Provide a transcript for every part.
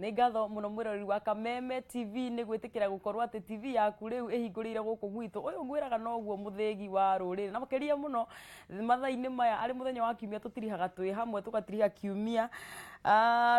nĩ ngatho mũno mwĩroreri wa Kameme TV nĩ gwĩtĩkĩra gũkorwo atĩ TV yaku rĩu ĩhingũrĩire gũkũ gwitũ. Ũyũ ngwĩraga noguo mũthĩgi wa rũrĩrĩ, na makĩria mũno mathaa-inĩ maya arĩ mũthenya wa kiumia tũtirihaga twĩ hamwe tũgatiriha kiumia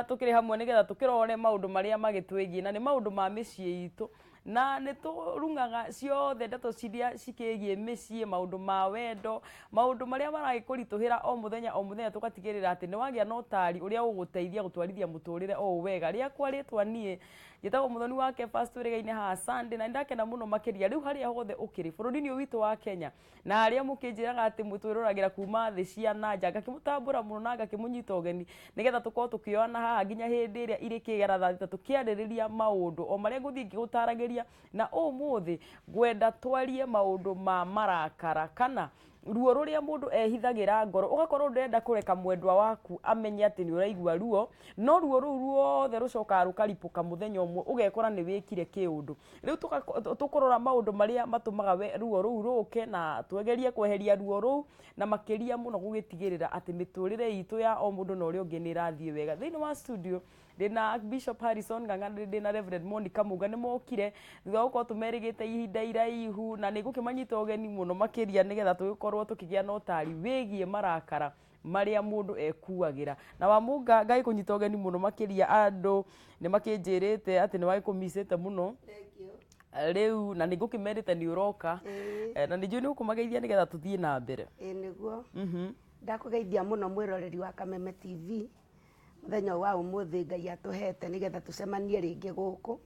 tũkĩrĩ hamwe nĩgetha tũkĩrore maũndũ marĩa magĩtwĩgiĩ na nĩ maũndũ ma mĩciĩ itũ na nĩ tũrungaga ciothe ndeto ciria cikĩgiĩ mĩciĩ, maũndũ ma wendo, maũndũ marĩa maragĩkũritũhĩra o mũthenya tũgatigĩrĩra atĩ nĩ wagĩa na ũtari ũrĩa ũgũteithia gũtwarithia mũtũrĩre o wega. Rĩakwa rĩtwa niĩ gĩtagwo Mũthoni wa Kebas twĩrĩgaine haha Sunday, na ndakena mũno makĩria rĩu harĩa hothe ũkĩrĩ bũrũri-inĩ ũyũ witũ wa Kenya na harĩa mũkĩnjĩraga atĩ mũtwĩroragĩra kuma thĩ cia nanja, ngakĩmũtambũra mũno na ngakĩmũnyita ũgeni nĩgetha tũkorwo tũkĩoana haha nginya hĩndĩ ĩrĩa irĩkĩgera thaa thita tũkĩarĩrĩria maũndũ o marĩa ngũthiĩ ngĩgũtaragĩria, na ũmũthĩ ngwenda twarie maũndũ ma marakara kana ruo rũrĩa mũndũ ehithagĩra ngoro, ũgakorwo ndũrenda kũreka mwendwa waku amenye atĩ nĩ ũraigua ruo, no ruo rũu ruothe rũcokaga rũkaripũka mũthenya ũmwe ũgekora nĩ wĩkire kĩũndũ. Rĩu tũkũrora maũndũ marĩa matũmaga ruo rũu rũke na twegerie kweheria ruo rũu na makĩria mũno gũgĩtigĩrĩra atĩ mĩtũrĩre itũ ya o mũndũ na ũrĩa ũngĩ nĩ ĩrathiĩ wega. Thĩinĩ wa studio ndĩna Bishop Harrison Ng'ang'a, ndĩna Reverend Monica Muga, nĩ mokire thutha wa gũkorwo tũmerĩgĩte ihinda iraihu na nĩ ngũkĩmanyita ũgeni mũno makĩria nĩgetha tũgĩkorwo tũkĩgĩa na ũtari wĩgiĩ marakara marĩa mũndũ ekuagĩra. Na Wamunga ngagĩkũnyita ũgeni mũno makĩria, andũ nĩ makĩnjĩrĩte atĩ nĩ wagĩkũmicĩte mũno rĩu na nĩ ngũkĩmerĩte nĩ ũroka na nĩ njũĩ nĩ ũkũmageithia nĩgetha tũthiĩ na mbere. Nĩguo ndakũgeithia mũno mwĩroreri wa Kameme TV mũthenya wa ũmũthĩ Ngai atũhete nĩgetha tũcemanie rĩngĩ gũkũ.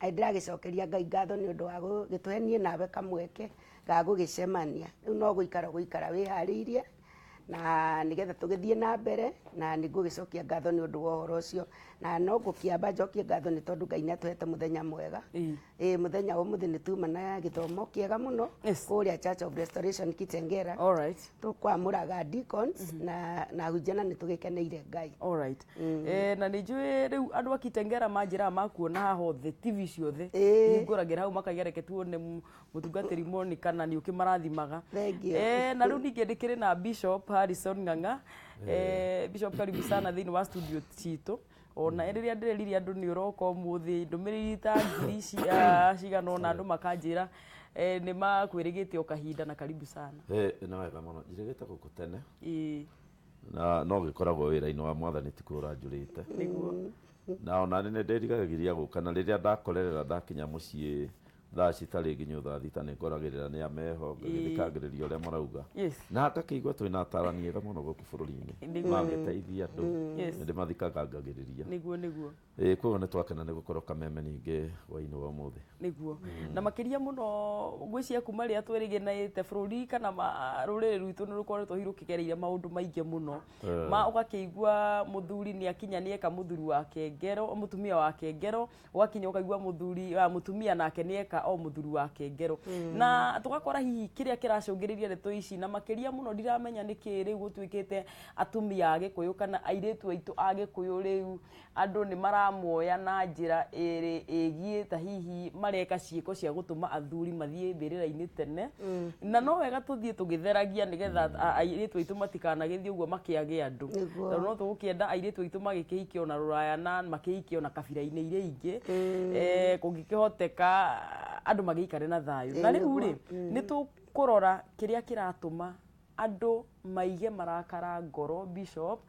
Ndĩragĩcokeria Ngai ngatho nĩ ũndũ wa gũgĩtũhe niĩ nawe kamweke ga gũgĩcemania. Rĩu no gũikara wĩharĩirie na nĩgetha tũgĩthiĩ na mbere, na nĩ ngũgĩcokia ngatho nĩ ũndũ wa ũhoro ũcio, na no ngũkĩamba njokie ngatho nĩ tondũ Ngai nĩ atũhete mũthenya mwega. Mũthenya ũmũthĩ nĩ tuma na gĩthomo kĩega mũno kũrĩa Church of Restoration Kitengera. Tũkwamũraga deacons na hujana nĩ tũgĩkeneire Ngai. Na nĩ njũĩ rĩu andũ a Kitengera manjĩraga makuona haha othe TV ciothe hingũragĩra hau makaiga reke tuone mũtungatĩri Monica na nĩ ũkĩmarathimaga. Na rĩu ningĩ ndĩkĩrĩ na Bishop Harrison Ng'ang'a. Bishop karibu sana thĩinĩ wa studio citũ. Ona rĩrĩa ndĩreririe andũ nĩ ũroka ũmũthĩ ndũmĩrĩri ta ngiri cigana ũna andũ makanjĩra nĩ makwĩrĩgĩte o kahinda na karibu sana. Nĩ wega mũno, njĩrĩgĩte gũkũ tene na no gĩkoragwo wĩra-inĩ wa Mwathani ti kũra njũrĩte, na ona nĩ ndĩrigagĩria gũka, na rĩrĩa ndakorerera ndakinya mũciĩ thaa citarĩ nginya thaa thita nĩ ngoragĩrĩra nĩ ameho ngagĩthikagĩrĩria ũrĩa marauga na ngakĩigua twĩna atarani ega mũno gũkũ bũrũri-inĩ magĩteithia andũ, ndĩmathikaga ngagĩrĩria. Koguo nĩ twakena nĩ gũkorwo Kameme ningĩ hwaĩ-inĩ wa ũmũthĩ. Nĩguo na makĩria mũno ngwĩciria kuma rĩrĩa twĩrĩgĩrĩte bũrũri kana rũrĩrĩ rwitũ nĩ rũkoretwo rũkĩgereire maũndũ maingĩ mũno, ũgakĩigua mũthuri nĩ akinya nĩ eka mũthuri wake ngero, mũtumia wake ngero, ũgakinya ũkaigua mũtumia nake nĩ eka o mũthuri wake ngero, na tũgakora hihi kĩrĩa kĩracũngĩrĩria ndeto ici, na makĩria mũno ndiramenya nĩkĩ rĩu gũtuĩkĩte atumia a Gĩkũyũ kana airĩtu aitũ a Gĩkũyũ rĩu andũ nĩ maramuoya na njĩra ĩgiĩ ta hihi mareka ciĩko cia gũtũma athuri mathiĩ mbĩrĩra-inĩ tene, na no wega tũthiĩ tũgĩtheragia nĩgetha airĩtu aitũ matikanagĩthiĩ ũguo makĩage andũ, tondũ no tũgũkĩenda airĩtu aitũ magĩkĩhikie ona rũraya na makĩhikie ona kabira-inĩ iria ingĩ, kũngĩkĩhoteka andũ magĩikare na thayũ. Na rĩu rĩ nĩ tũkũrora kĩrĩa kĩratũma andũ maige marakara ngoro, Bishop,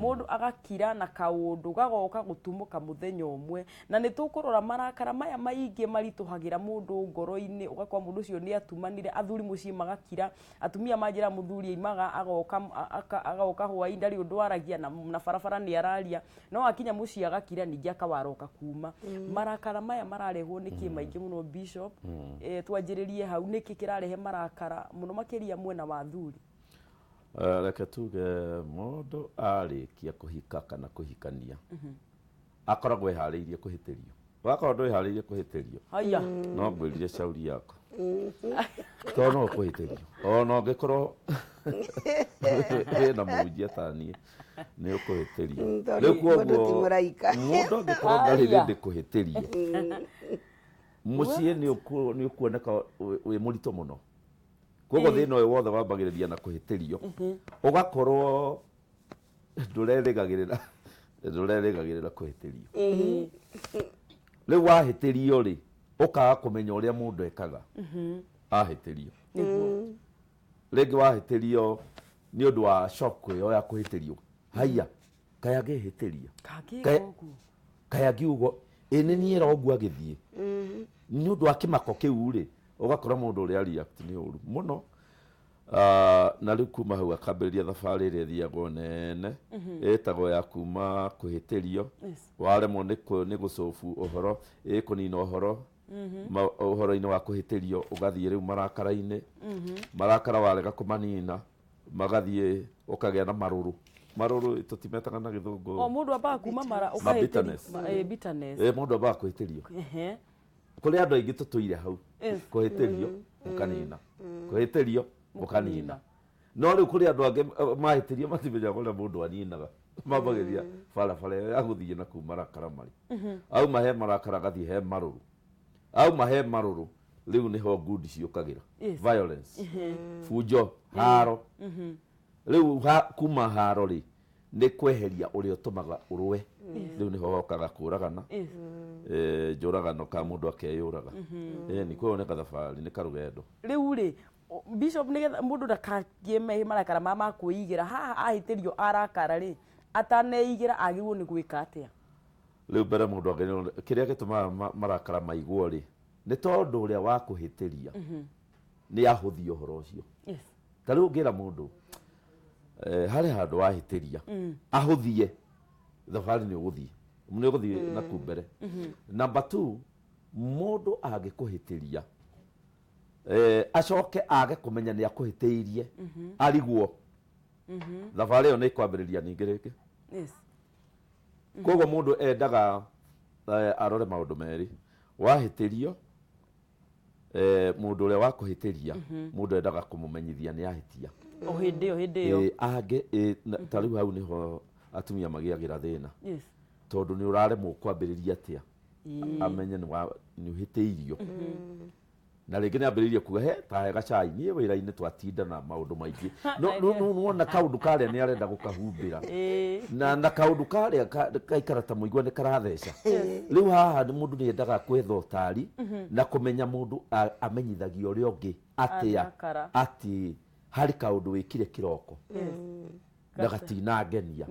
mũndũ agakira na kaũndũ gagoka gũtumũka mũthenya ũmwe, na nĩ tũkũrora marakara maya maingĩ maritũhagĩra mũndũ ngoro-inĩ, ũgakora mũndũ ũcio nĩ atumanire, athuri mũciĩ magakira, atumia manjĩra mũthuri aimaga agoka hwaĩ ndarĩ ũndũ aragia na barabara nĩ araria, no akinya mũciĩ agakira ningĩ akawaroka kuma. Marakara maya mararehwo nĩkĩ maingĩ mũno, Bishop? Twanjĩrĩrie hau, nĩkĩ kĩrarehe marakara mũno makĩria mwena wa athuri? Reke tuge mũndũ arĩkia kũhika kana kũhikania akoragwo eharĩirie kũhĩtĩrio. Wakorwo ndwĩharĩirie kũhĩtĩrio no ngwĩrire cauri yako tondũ no kũhĩtĩrio, ona ũngĩkorwo wĩna mũnjia ta niĩ nĩ ũkũhĩtĩrio. Rĩu koguo mũndũ angĩkorwo ndarĩ rĩndĩ kũhĩtĩrio, mũciĩ nĩ ũkuoneka wĩ mũritũ mũno. Koguo thĩna ũyũ wothe wambagĩrĩria na kũhĩtĩrio, ũgakorwo ndũrerĩgagĩrĩra ndurerĩgagĩrĩra kũhĩtĩrio rĩu wahĩtĩrio rĩ ũkaga kũmenya ũrĩa mũndũ ekaga ahĩtĩrio rĩngĩ wahĩtĩrio nĩ ũndũ wa shock ĩyo ya kũhĩtĩrio haiya kaya ngĩhĩtĩria kaya ngiugo nĩ niĩ roguo agĩthiĩ nĩ ũndũ wa kĩmako kĩu rĩ ũgakora mũndũ ũrĩa react nĩ ũru mũno. Na rĩu kuma hau akambĩrĩria thabarĩ ĩrĩa ĩthiagwo nene ĩtagwo ya kuma kũhĩtĩrio waremwo nĩ gũcobu ũhoro kũnina ũhoro ũhoro-inĩ wa kũhĩtĩrio ũgathiĩ rĩu marakara-inĩ marakara warega kũmanina magathiĩ ũkagĩa na marũrũ tũtimetaga na gĩthũngũ mũndũ ambaga kuma mara ũkahĩtĩrio bitterness mũndũ ambaga kũhĩtĩrio kũrĩ andũ aingĩ tũtũire hau kũhĩtĩrio mũkanina kũhĩtĩrio mũkanina no rĩu kũrĩ andũ angĩ mahĩtĩrio matimenyaga ũrĩa mũndũ aninaga mambagĩria barabara ĩyo ya gũthiĩ na kuu marakara marĩ auma he marakara agathiĩ he marũrũ auma he marũrũ rĩu nĩho ngundi ciũkagĩra violence bunjo haro rĩu kuma haro rĩ nĩ kweheria ũrĩa ũtũmaga ũrũe rĩu nĩho hokaga kũragana njũragano ka mũndũ akeyũraga nĩ kuoneka thabarĩ nĩ karũgendo rĩu rĩ Bishop nĩgetha mũndũ ndakagĩe marakara ma kwĩigĩra haha ahĩtĩrio arakara rĩ ataneigĩra agĩrĩirwo nĩ gwĩka atĩa rĩu mbere mũndũ agĩrĩirwo kĩrĩa gĩtũmaga marakara maigwo rĩ nĩ tondũ ũrĩa wa kũhĩtĩria nĩ ahũthia ũhoro ũcio ta rĩu ũngĩra mũndũ harĩ handũ wahĩtĩria ahũthie thabarĩ nĩ ũgũthiĩ na kuu mbere. Number 2 mũndũ angĩkũhĩtĩria acoke age kũmenya nĩ akũhĩtĩirie arigwo thabarĩ ĩyo nĩ kwambĩrĩria ningĩ rĩngĩ koguo mũndũ endaga arore maũndũ merĩ wahĩtĩrio mũndũ ũrĩa wakũhĩtĩria mũndũ endaga kũmũmenyithia nĩ ahĩtia hĩndĩ ĩyo angĩ ta rĩu hau nĩho atumia magĩagĩra thĩna tondũ nĩ ũraremwo kwambĩrĩria atĩa amenye nĩ ũhĩtĩirio na rĩngĩ nĩ ambĩrĩirie kuga ta gacai niĩ wĩra-inĩ twatinda na maũndũ maingĩ nuona kaũndũ karĩa nĩ arenda gũkahumbĩra na kaũndũ karĩa gaikara ta mũigua nĩ karatheca rĩu haha mũndũ nĩ endaga kwetha ũtari na kũmenya mũndũ amenyithagia ũrĩa ũngĩ atĩa atĩ harĩ kaũndũ wĩkire kĩroko na gatinangenia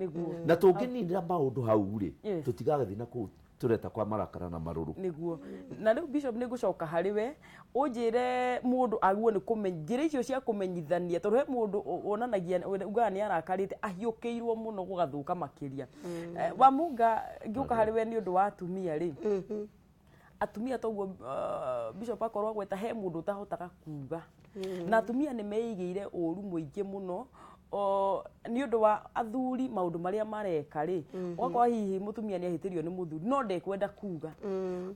na tũngĩninĩra maũndũ hau rĩ tũtigagathiĩ na kũu tureta kwa marakara na marũrũ niguo na rĩu Bishop nĩ ngũcoka harĩ we ũnjĩre mũndũ agwo nĩ kũmenya njĩra icio cia kũmenyithania tondũ he mũndũ wonanagia ugaga nĩ arakarĩte ahiũkĩirwo mũno gũgathũka makĩria Wamunga ngĩũka harĩ we nĩ ũndũ wa atumia rĩ atumia toguo Bishop akorwo gweta he mũndũ ũtahotaga kuga na atumia nĩ meigĩire ũru mũingĩ mũno nĩ ũndũ wa athuri maũndũ marĩa mareka rĩ ũgakora hihi mũtumia nĩ ahĩtĩrio nĩ mũthuri no ndekwenda kuga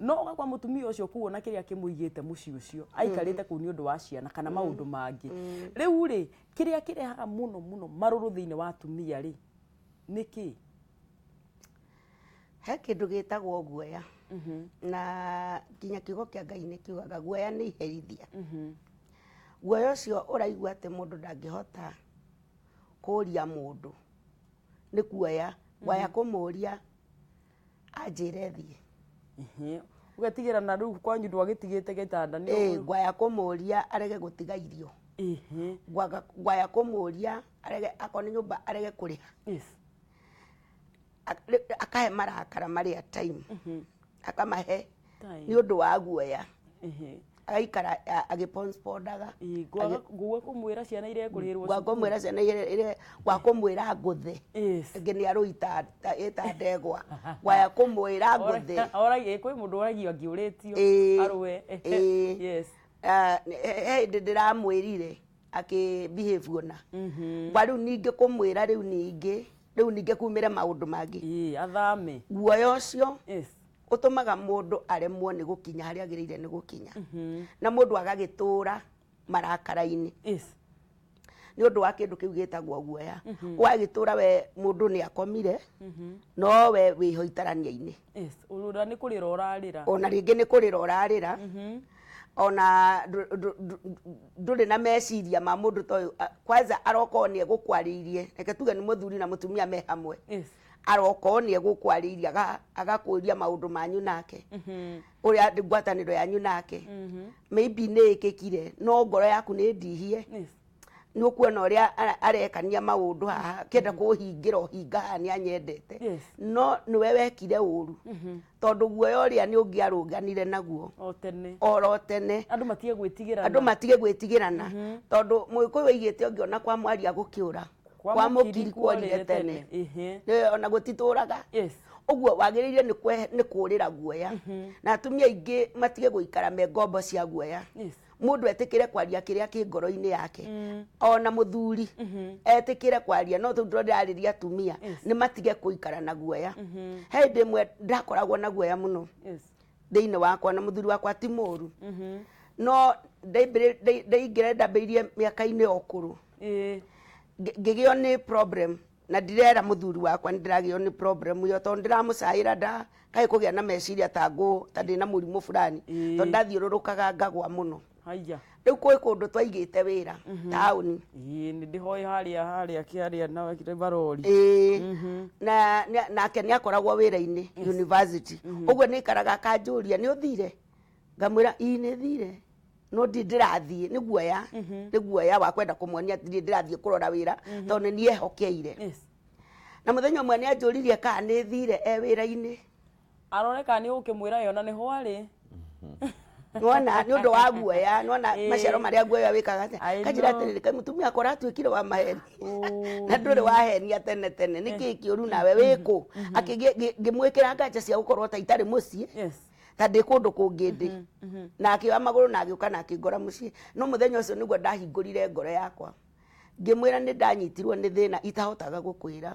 no ũgakora mũtumia ũcio kuona kĩrĩa kĩmũigĩte mũciĩ ũcio aikarĩte kũu nĩ ũndũ wa ciana kana maũndũ mangĩ rĩu rĩ kĩrĩa kĩrehaga mũno marũrũ thĩinĩ wa atumia rĩ nĩkĩ he kĩndũ gĩtagwo guoya na nginya kiugo kĩa Ngai nĩ kiugaga guoya nĩ iherithia guoya ũcio ũraigua atĩ mũndũ ndangĩhota kũria mũndũ nĩ kuoya guoya kũmũria anjĩre thiĩ ũgatigĩra na rĩu kwanyu ndwagĩtigĩte gĩtanda nĩ guoya kũmũria arege gũtiga irio guoya kũmũria arege akorwo nĩ nyũmba arege kũrĩha akahe marakara marĩa time akamahe nĩ ũndũ wa guoya agaikara agĩponspondaga guoya kũmwĩra ciana iria ekũrĩhĩrwo guoya kũmwĩra ciana iria guoya kũmwĩra ngũthe ĩngĩ nĩ arũita ĩta ndegwa guoya kũmwĩra ngũthe kwĩ mũndũ ũragio angĩũrĩtio arũe he hĩndĩ ndĩramwĩrire akĩbehave ona rĩu ningĩ kũmwĩra rĩu ningĩ kumĩre maũndũ mangĩ athame guoya ũcio ũtũmaga mũndũ aremwo nĩ gũkinya harĩa agĩrĩire nĩ gũkinya na mũndũ agagĩtũra marakara-inĩ nĩ ũndũ wa kĩndũ kĩu gĩtagwo guoya wagĩtũra we mũndũ nĩ akomire no we wĩho itarania-inĩ ona nĩ kũrĩra ũrarĩra ona rĩngĩ nĩ kũrĩra ũrarĩra ona ndũrĩ na meciria ma mũndũ ta ũyũ kwanza arokorwo nĩ egũkwarĩirie reke tuge nĩ mũthuri na mũtumia me hamwe aroko ni egũkwarĩria agakũria maũndũ manyu nake ũrĩa ngwatanĩro yanyu nake maybe nĩ ĩkĩkire no ngoro yaku nĩ ndihie nĩ ũkuona ũrĩa arekania maũndũ haha kenda kũhingĩra ũhinga haha nĩ anyendete no nĩwe wekire ũru tondũ guoya ũrĩa nĩ ũngĩarũnganire naguo oro tene andũ matige gwĩtigĩrana tondũ mũgĩkũyũ oigĩte ũngĩona kwa mwaria gũkĩũra kwa mũkiri kuorire tene ona gũtitũraga ũguo wagĩrĩire nĩ kũũrĩra guoya na atumia aingĩ matige gũikara me ngombo cia guoya mũndũ etĩkĩre kwaria kĩrĩa kĩ ngoro-inĩ yake ona mũthuri etĩkĩre kwaria no tũndĩrarĩria atumia nĩ matige kũikara na guoya he hĩndĩ ĩmwe ndakoragwo na guoya mũno thĩinĩ wakwa na mũthuri wakwa ti mũũru no ndaingĩra ndambĩrĩirie mĩaka-inĩ ũkũrũ ngĩgĩo nĩ problem na ndirera mũthuri wakwa nĩ ndĩragĩo nĩ problem yo tondũ ndĩramũcaĩra kaĩ kũgĩa na meciria ta ndĩ na mũrimũ fulani tondũ ndathiũrũrũkaga ngagwa mũno rĩu kwĩ kũndũ twaigĩte wĩra taũni nĩ ndĩhoĩ harĩa kĩarĩa na barori nake nĩ akoragwo wĩra-inĩ university ũguo nĩ ikaraga akanjũria nĩ ũthire ngamwĩra nĩ thire no ndĩrathiĩ nĩ guoya wa kwenda kũmuonia atĩ ndĩrathiĩ kũrora wĩra tondũ nĩ ehokeire na mũthenya ũmwe nĩ anjũririe kana nĩ thire wĩra-inĩ arore kana nĩ ũkĩmwĩra yona nĩ ho arĩ nona nĩ ũndũ wa guoya nona maciaro marĩa guoya wĩkaga atĩa kanjĩra atĩrĩrĩ kaĩ mũtumia akora atuĩkire wa maheni na ndũrĩ wahenia tene nĩkĩĩ kĩũru nawe wĩkũ ngĩmwĩkĩra nganja cia gũkorwo ta itarĩ mũciĩ ta ndĩ kũndũ kũngĩ ndĩ na akĩoya magũrũ na agĩũka na akĩngora mũciĩ no mũthenya ũcio nĩguo ndahingũrire ngoro yakwa ngĩmwĩra nĩ ndanyitirwo nĩ thĩna itahotaga gũkwĩra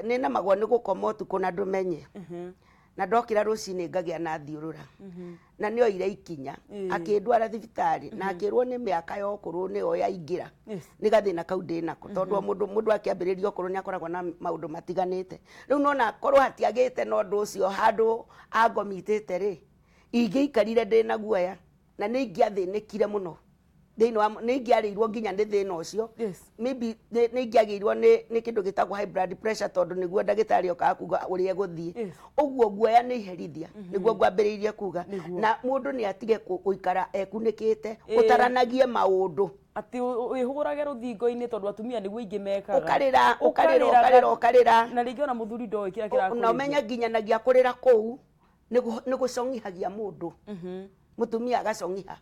nĩ namagwo nĩ gũkoma ũtukũ na ndũmenye na ndokĩra rũcinĩ ngagĩa na thiũrũra na nĩ oire ikinya akĩndwara thibitarĩ na akĩrwo nĩ mĩaka ya ũkũrũ nĩyo yaingĩra nĩ gathĩna kau ndĩ nako tondũ mũndũ akĩambĩrĩria ũkũrũ nĩ akoragwo na maũndũ matiganĩte rĩu nona korwo hatiagĩte na ũndũ ũcio handũ angomitĩte rĩ ingĩikarire ndĩ na guoya na nĩ ingĩathĩnĩkire mũno thĩinĩ wa nĩ ingĩarĩirwo nginya nĩ thĩna ũcio maybe nĩ ingĩagĩirwo nĩ kĩndũ gĩtagwo high blood pressure tondũ nĩguo ndagĩtarĩ okaga kuga ũrĩa egũthiĩ ũguo guoya nĩ iherithia nĩguo ngwambĩrĩirie kuga na mũndũ nĩ atige gũikara ekunĩkĩte ũtaranagie maũndũ atĩ wĩhũrage rũthingo-inĩ tondũ atumia nĩguo ingĩ mekaga ũkarĩra na rĩngĩ ona mũthuri ndoĩ kĩrĩa kĩrakũrĩria na ũmenye nginyanagia kũrĩra kũu nĩ gũcong'ihagia mũndũ mũtumia agacong'iha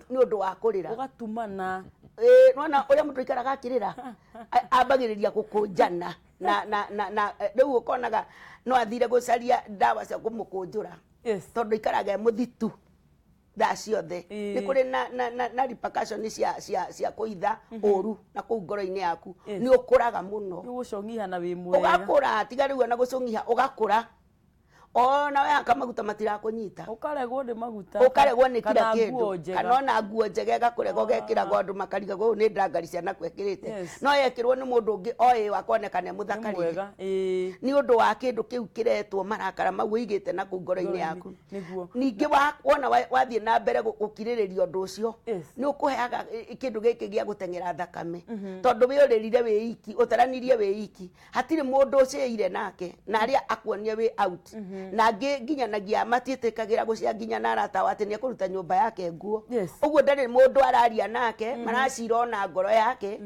nĩ ũndũ wa kũrĩra ũgatumana nona ũrĩa mũndũ aikaraga akĩrĩra ambagĩrĩria gũkũnjana na rĩu ũkonaga no athire gũcaria ndawa cia kũmũkũnjũra tondũ ikaraga mũthitu thaa ciothe nĩ kũrĩ na repercussion cia kũitha ũru na kũu ngoro-inĩ yaku nĩ ũkũraga mũno gũcong'iha na wĩ mwega ũgakũra tiga rĩu ona gũcong'iha ũgakũra ona we akamagũta matirakũnyita ũkaregwo nĩ maguta ũkaregwo nĩ kila kĩndũ kana ona nguo njega ĩgakũregwo gekĩragwo andũ makarigaga ũũ nĩ ndangari ciana kwekĩrĩte no yekĩrwo nĩ mũndũ ũngĩ oĩ wakoneka nĩ mũthakarire nĩ ũndũ wa kĩndũ kĩu kĩretwo marakara mau ũigĩte na kũu ngoro-inĩ yaku ningĩ wona wathiĩ na mbere gũkirĩrĩria ũndũ ũcio nĩ ũkũheaga kĩndũ gĩkĩ gĩa gũteng'era thakame tondũ wĩũrĩrire wĩ iki ũtaranirie wĩ iki hatirĩ mũndũ ũcĩire nake na arĩa akuonie wĩ out na nginyanagia matiĩtĩkagĩra gũcia nginya na arata atĩ nĩ ekũruta nyũmba yake nguo ũguo ndarĩ mũndũ araria nake maracira ona ngoro yake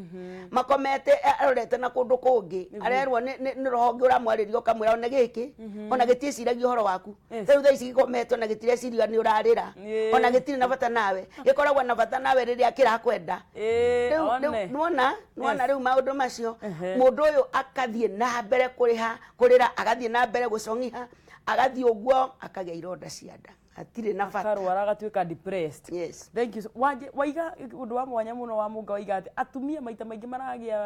makomete arorete na kũndũ kũngĩ arerwo nĩ rũhonge ũramwarĩria ũkamwĩra ona gĩkĩ ona gĩtiĩciragia ũhoro waku rĩu thaa ici gĩkomete ona gĩtireciria nĩ ũrarĩra ona gĩtirĩ na bata nawe gĩkoragwo na bata nawe rĩrĩa kĩrakwenda nĩwona rĩu maũndũ macio mũndũ ũyũ akathiĩ na mbere kũrĩra agathiĩ na mbere gũcong'iha agathiĩ ũguo akagĩa ironda cia nda atirĩ na bata akarwara agatuĩka depressed yes thank you waiga ũndũ wa mwanya mũno wa mũnga waiga atĩ atumia maita maingĩ maragĩa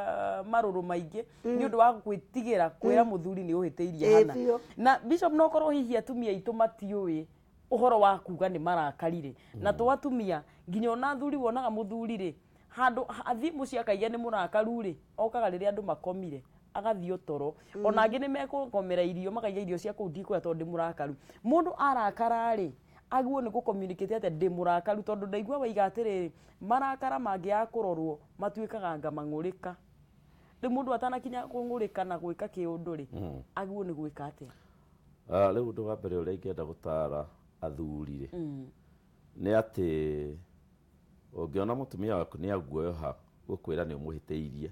marũrũ maingĩ nĩ ũndũ wa gwĩtigĩra kwĩra mũthuri nĩ ũhĩtĩirie hana na bishop no korwo hihi atumia aitũ matiũĩ ũhoro wa kuga nĩ marakarire na tũ atumia nginya ona thuri wonaga mũthuri rĩ handũ athi mũciĩ akaigua nĩ mũrakaru rĩ okaga rĩrĩa andũ makomire agathii ũtoro ona angĩ nĩ mekũgomera irio makaiga irio cia kũu ndikũrĩa tondũ ndĩ mũrakaru mũndũ arakara rĩ agwo nĩ gũcommunicate atĩ ndĩ mũrakaru tondũ ndaigua waiga atĩrĩrĩ marakara mangĩaga kũrorwo matuĩkaga anga mang'ũrĩka Rĩu mũndũ atanakinya kũng'ũrĩkana gwĩka kĩũndũ rĩ agwo nĩ gwĩka atĩa? Rĩu ũndũ wa mbere ũrĩa ingĩenda gũtara athuri rĩ nĩ atĩ ũngĩona mũtumia waku nĩ aguoyoha gũkwĩra nĩ ũmũhĩtĩirie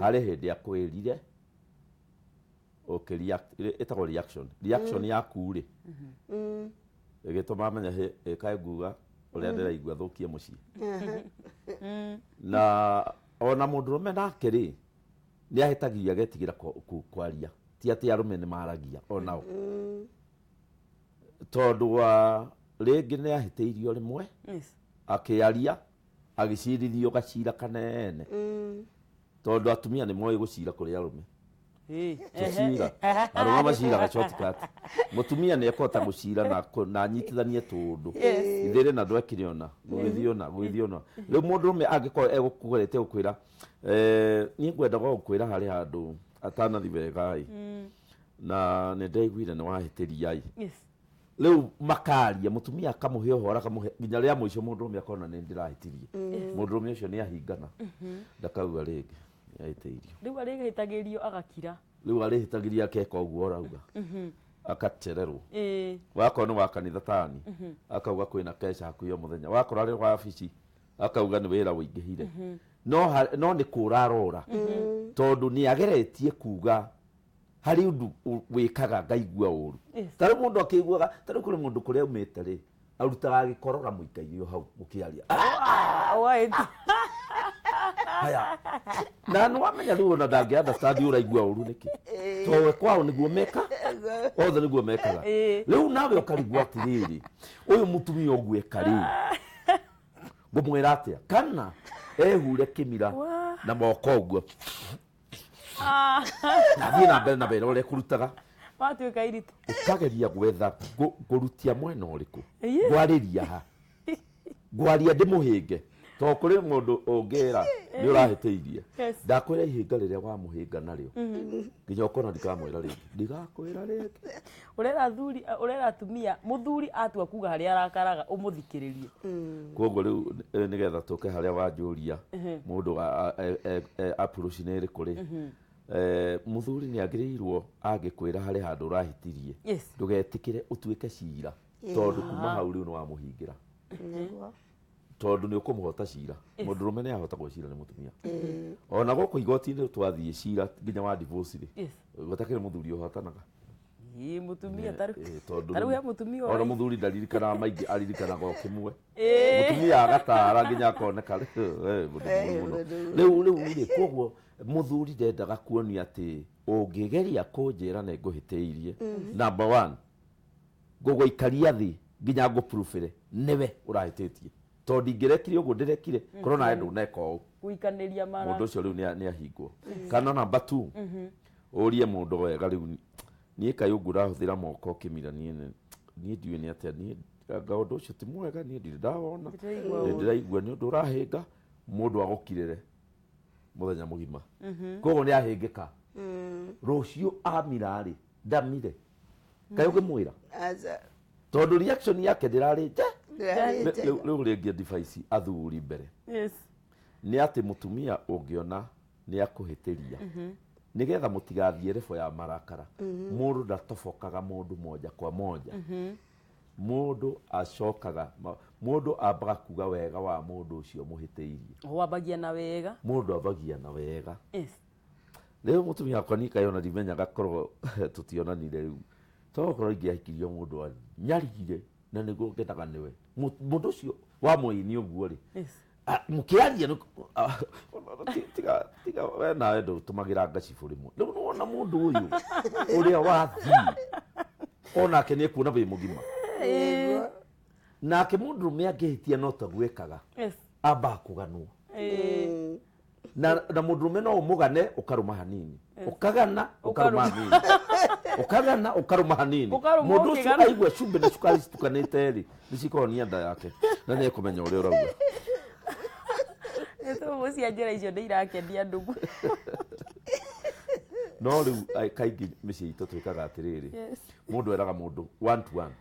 harĩ hĩndĩ akwĩrire ĩtagwo reaction yaku rĩ ĩgĩtũma menya kaĩ nguga ũrĩa ndĩraigua thũkie mũciĩ. Na ona mũndũrũme nake rĩ nĩ ahĩtagia agetigĩra kwaria, ti atĩ arũme nĩ maragia onao, tondũ wa rĩngĩ nĩ ahĩtĩirio rĩmwe akĩaria agĩcirithio gacira kanene, tondũ atumia nĩ moĩ gũcira kũrĩ arũme. Tũcira arũme maciraga shortcut, mũtumia nĩ ekũhota gũcira na anyitithanie tũndũ ithĩrĩ na ndwekire ona gũgĩthiĩ ona. Rĩu mũndũrũme angĩkorwo egũkũgũrĩte gũkwĩra niĩ ngwendaga gũkwĩra harĩ handũ atanathi wega na nĩ ndaiguire nĩ wahĩtĩria rĩu makaria, mũtumia akamũhe ũhoro akamũhe nginya rĩa mũico mũndũrũme akona nĩ ndĩrahĩtirie, mũndũrũme ũcio nĩ ahingana ndakauga rĩngĩ nĩahĩtĩirio. Rĩu arĩhĩtagĩrio agakira, rĩu arĩhĩtagĩria akeka ũguo ũrauga akatererwo. Wakorwo nĩ wa kanitha tani akauga kwĩna kesha hakuhĩ o mũthenya, wakorwo arĩ wabici akauga nĩ wĩra wĩingĩhire, no nĩ kũrarora tondũ nĩ ageretie kuga harĩ ũndũ wĩkaga ngaigua ũru. Tarĩ mũndũ akĩiguaga, tarĩ kũrĩ mũndũ kũrĩa aumĩte rĩ arutaga gĩkorora mũikainĩ hau mũkĩaria haya, na nĩ wamenya rĩu ona ndangĩ understand ũraigua ũru nĩkĩ, tondũ kwao nĩguo meka othe nĩguo mekaga. Rĩu nawe ũkarigwo atĩrĩrĩ ũyũ mũtumia ũguo eka rĩ ngũmwĩra atĩa, kana ehure kĩmira na moko ũguo nathiĩ na mbere na mbere ũrĩa kũrutaga watuĩka iritũ, ũkageria gwetha ngũrutia mwena ũrĩkũ, ngwarĩria ha, ngwaria ndĩmũhĩnge, tondũ kũrĩ mũndũ ũngĩra nĩ ũrahĩtĩirie, ndakwĩra ihĩnga rĩrĩa wamũhĩnga narĩo nginya ũkona ndikamwĩra rĩngĩ, ndigakwĩra rĩngĩ. Ũrera atumia mũthuri atua kuga harĩa arakaraga ũmũthikĩrĩrie. Koguo rĩu nĩgetha tũke harĩa wanjũria mũndũ approach nĩ ĩrĩkũ rĩ, mũthuri nĩ agĩrĩirwo angĩkwĩra harĩ handũ ũrahĩtirie ndũgetĩkĩre ũtuĩke cira, tondũ kuma hau rĩu nĩ wamũhingĩra, tondũ nĩ ũkũmũhota cira. Mũndũrũme nĩ ahota gwĩcira nĩ mũtumia, ona gũkũ igoti-inĩ twathiĩ cira nginya wa divorce rĩ gũtakĩrĩ mũthuri ũhotanaga. Mũtumia tarĩu he mũtumia ona mũthuri ndaririkanaga maingĩ, aririkanaga o kĩmwe, mũtumia agatara nginya akoneka rĩu rĩ. Koguo mũthuri ndendaga kuonia atĩ ũngĩgeria kũnjĩra nĩ ngũhĩtĩirie, number one ngũgũikaria thĩ nginya ngũprubĩre nĩwe ũrahĩtĩtie, tondũ ndingĩrekire ũguo ndĩrekire korwo nawe ndũneka ũũ, gũikanĩria mara mũndũ ũcio rĩu nĩ ahingwo. Kana number two ũrie mũndũ wega, rĩu niĩ kaĩ ũguo ũrahũthĩra moko ũkĩmira niĩ ndiũĩ nĩ atĩa, niĩ ũndũ ũcio ti mwega, niĩ ndirĩ ndawona, ndĩraigua nĩ ũndũ ũrahĩnga, mũndũ agũkirĩre mũthenya mũgima. Koguo nĩ ahĩngĩka, rũciũ amira rĩ ndamire kaĩ ũngĩmwĩra, tondũ reaction yake ndĩrarĩ nje. Rĩu rĩngĩ advice athuri mbere nĩ atĩ mũtumia ũngĩona nĩ akũhĩtĩria, nĩgetha mũtigathiĩ rebo ya marakara, mũndũ ndatobokaga mũndũ moja kwa moja, mũndũ acokaga, mũndũ ambaga kuga wega wa mũndũ ũcio mũhĩtĩirie, wambagia na wega, mũndũ ambagia na wega. Rĩu mũtumia wakwa niĩ kaĩ ona ndimenyaga korwo tũtionanire rĩu, tondũ korwo ingĩahikirio mũndũ nyarigire na nĩguo ngenaga nĩwe mũndũ ũcio wa mũini ũguo rĩ mũkĩaria tiga we nawe ndũtũmagĩra ngacibũ rĩmwe. Rĩu nĩwona mũndũ ũyũ ũrĩa wathiĩ onake nĩ ekuona wĩ mũgima, nake mũndũrũme angĩhĩtia no tagwĩkaga amba kũganwo, na mũndũrũme no ũmũgane ũkarũma hanini, ũkagana ũkarũma hanini, ũkagana ũkarũma hanini, mũndũ ũcio aigua cumbĩ na cukari citukanĩte rĩ nĩcikonia nda yake na nĩ ekũmenya ũrĩa ũrauga. Cia njĩra icio nĩ irakenia ndũgu. No rĩu kaingĩ mĩciĩ itũ twĩkaga atĩrĩrĩ, mũndũ eraga mũndũ one to one,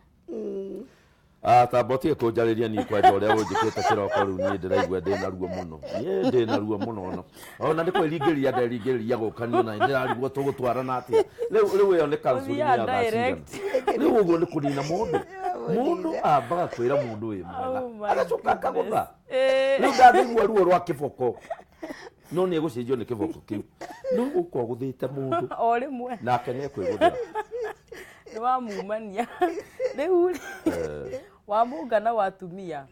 Tambotie kunjariria ni kwenda uria unjikite kiroko riu ni ndiraigua ndina ruo muno ni ndina ruo muno no ona ndi kwĩringĩria gũkanio na ndirarigwo tũgũtwarana atĩa rĩu ĩyo nĩ kanzu ya direct rĩu ũguo nĩ kũnina mũndũ ambaga kwĩra mũndũ wĩ mwega agacoka akagũtha rĩu ndathigua ruo rwa kĩboko no nĩ egũcenjio nĩ kĩboko kĩu no ũkorwo gũthĩte mũndũ o rĩmwe nake nĩ ekwĩgũthĩra nĩ wamumania rĩu wamũngana wa atumia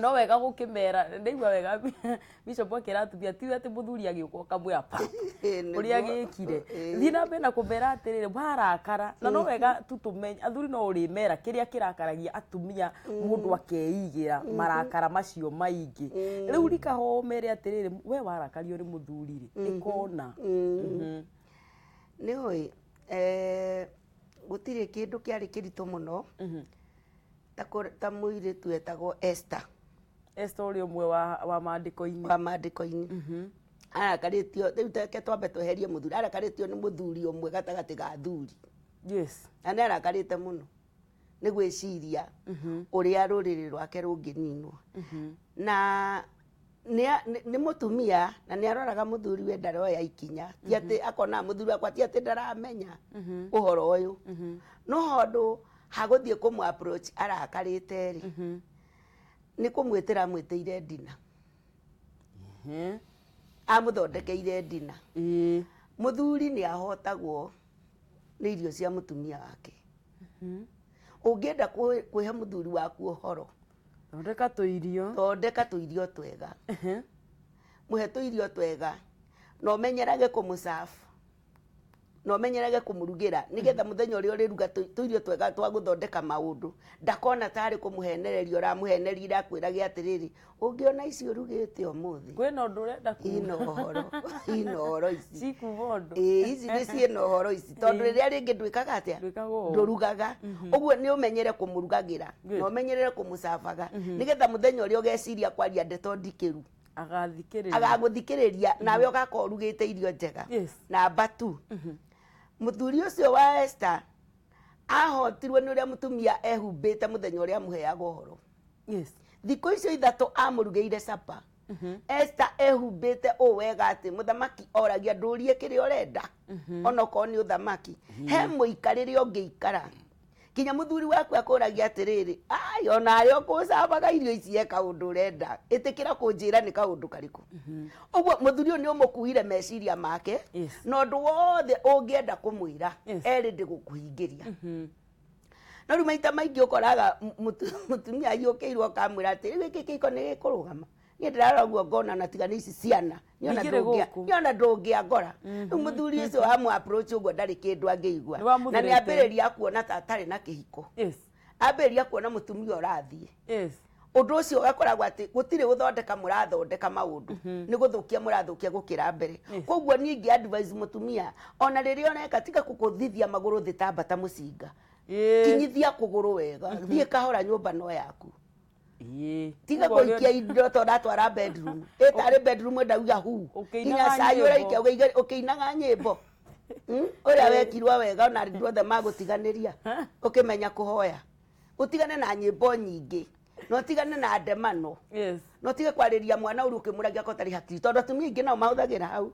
no wega gũkĩmera ndaigua wega Bishop akĩra atumia ti atĩ mũthuri agĩũka kamwe apa ũrĩa gĩkire thiĩ na mbere na kũmera atĩrĩrĩ marakara na no wega tu tũmenye athuri no ũrĩmera kĩrĩa kĩrakaragia atumia mũndũ akeigĩra marakara macio maingĩ rĩu rikaho ũmere atĩrĩrĩ we warakario nĩ mũthuri rĩ ĩkona nĩ ũĩ gũtirĩ kĩndũ kĩarĩ kĩritũ mũno ta mũirĩtu etagwo Esther ũrĩa ũmwe wa maandĩko-inĩ arakarĩtio rĩu reke twambe tweherie mũthuri arakarĩtio nĩ mũthuri ũmwe gatagatĩ ga athuri na nĩ arakarĩte mũno nĩ gwĩciria ũrĩa rũrĩrĩ rwake rũngĩninwo na nĩ mũtumia na nĩ aroraga mũthuri we ndaroya ikinya ti atĩ akona mũthuri wakwa ti atĩ ndaramenya ũhoro ũyũ no handũ hagũthiĩ kũmũ approach arakarĩte rĩ nĩ kũmwĩtĩra amwĩtĩire ndina amũthondekeire ndina mũthuri nĩ ahotagwo nĩ irio cia mũtumia wake ũngĩenda kwĩhe mũthuri waku ũhoro thondeka tũirio twega mũhe tũirio twega na ũmenyerage kũmũcabu na ũmenyerage kũmũrugĩra nĩgetha mũthenya ũrĩa ũrĩruga tũirio twega twa gũthondeka maũndũ ndakona tarĩ kũmũhenereria ũramũheneria irakwĩrage atĩrĩrĩ ũngĩona ici ũrugĩte ũmũthĩ kwĩna ũndũ ũrenda ina ũhoro ici cikuga ũndũ ici nĩ ciĩna ũhoro ici tondũ rĩrĩa rĩngĩ ndwĩkaga atĩa ndũrugaga ũguo nĩ ũmenyere kũmũrugagĩra na ũmenyerere kũmũcabaga nĩgetha mũthenya ũrĩa ũgeciria kwaria ndeto ndikĩru agagũthikĩrĩria nawe ũgakorwo ũrugĩte irio njega namba 2 mũthuri ũcio wa Esther ahotirwo nĩ ũrĩa mũtumia ehumbĩte mũthenya ũrĩa amũheaga ũhoro thikũ icio 3 amũrugĩire capa Esther ehumbĩte ũũ wega atĩ mũthamaki oragia ndũrie kĩrĩa ũrenda onokorwo nĩ ũthamaki he mũikarĩre ũngĩikara kinya mũthuri waku akũragia atĩrĩrĩ ai onayo kũcabaga irio ici eka ũndũ ũrenda ĩtĩkĩra kũnjĩra nĩ kaũndũ karĩkũ ũguo mũthuri ũyũ nĩ ũmũkuire meciria make na ũndũ wothe ũngĩenda kũmwĩra erĩ ndĩgũkũhingĩria no rĩu maita maingĩ ũkoraga mũtumia aiyũkĩirwo kamwĩra atĩ gĩkĩ kĩhiko nĩ gĩkũrũgama niĩ ndĩrarora guo ngona na tiga nĩ ici ciana niona ndũngĩangora rĩu mũthuri ũcio wamũ approach ũguo ndarĩ kĩndũ angĩigua na nĩ ambĩrĩria kuona ta atarĩ na kĩhiko ambĩrĩria kuona mũtumia ũrathiĩ ũndũ ũcio ũgakoragwo atĩ gũtirĩ gũthondeka mũrathondeka maũndũ nĩ gũthũkia mũrathũkia gũkĩra mbere koguo niĩ ingĩ advise mũtumia ona rĩrĩa ũreka tiga kũkũthithia magũrũ thĩ ta mbata mũcinga kinyithia kũgũrũ wega thiĩ kahora nyũmba no yaku tiga gũikia indo tondũ atwara bedroom ĩtarĩ bedroom ndauga hu nginya cai ũraikia ũkĩinaga nyĩmbo ũrĩa wekirwo wega ona andũ othe magũtiganĩria ũkĩmenya kũhoya ũtigane na nyĩmbo nyingĩ no tigane na ndemano no tige kwarĩria mwana ũrĩa ũkĩmũragia ko tarĩ hakiri tondũ atumia aingĩ nao mahũthagĩra hau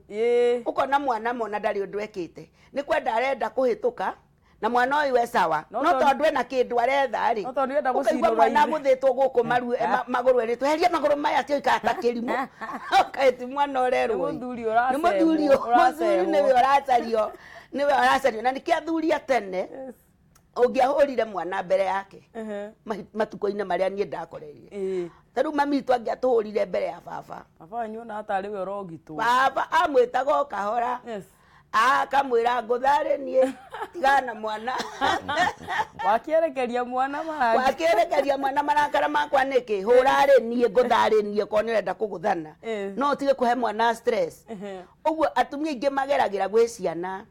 ũkona mwana mona ndarĩ ũndũ ekĩte nĩ kwenda arenda kũhĩtũka na mwana ũyũ we sawa no tondũ ena kĩndũ aretha rĩ ũkaigua mwana gũthĩtwo gũkũ magũrũ erĩtwo heria magũrũ maya tioika ta kĩrimũ ũkaĩti mwana ũrerwo nĩ mũthuri nĩwe ũracario na nĩkĩo athuri a tene ũngĩahũrire mwana mbere yake matukũ-inĩ marĩa niĩ ndakoreire ta rĩu mami witũ angĩatũhũrire mbere ya baba baba amwĩtaga o kahora akamwĩra ngũtharĩ niĩ tigana na mwana wakĩerekeria mwana marakara makwa nĩkĩ hũrarĩ niĩ ngũtharĩ niĩ korwo nĩ ũrenda kũgũthana no ũtige kũhe mwana stress ũguo atumia aingĩ mageragĩra gwĩ ciana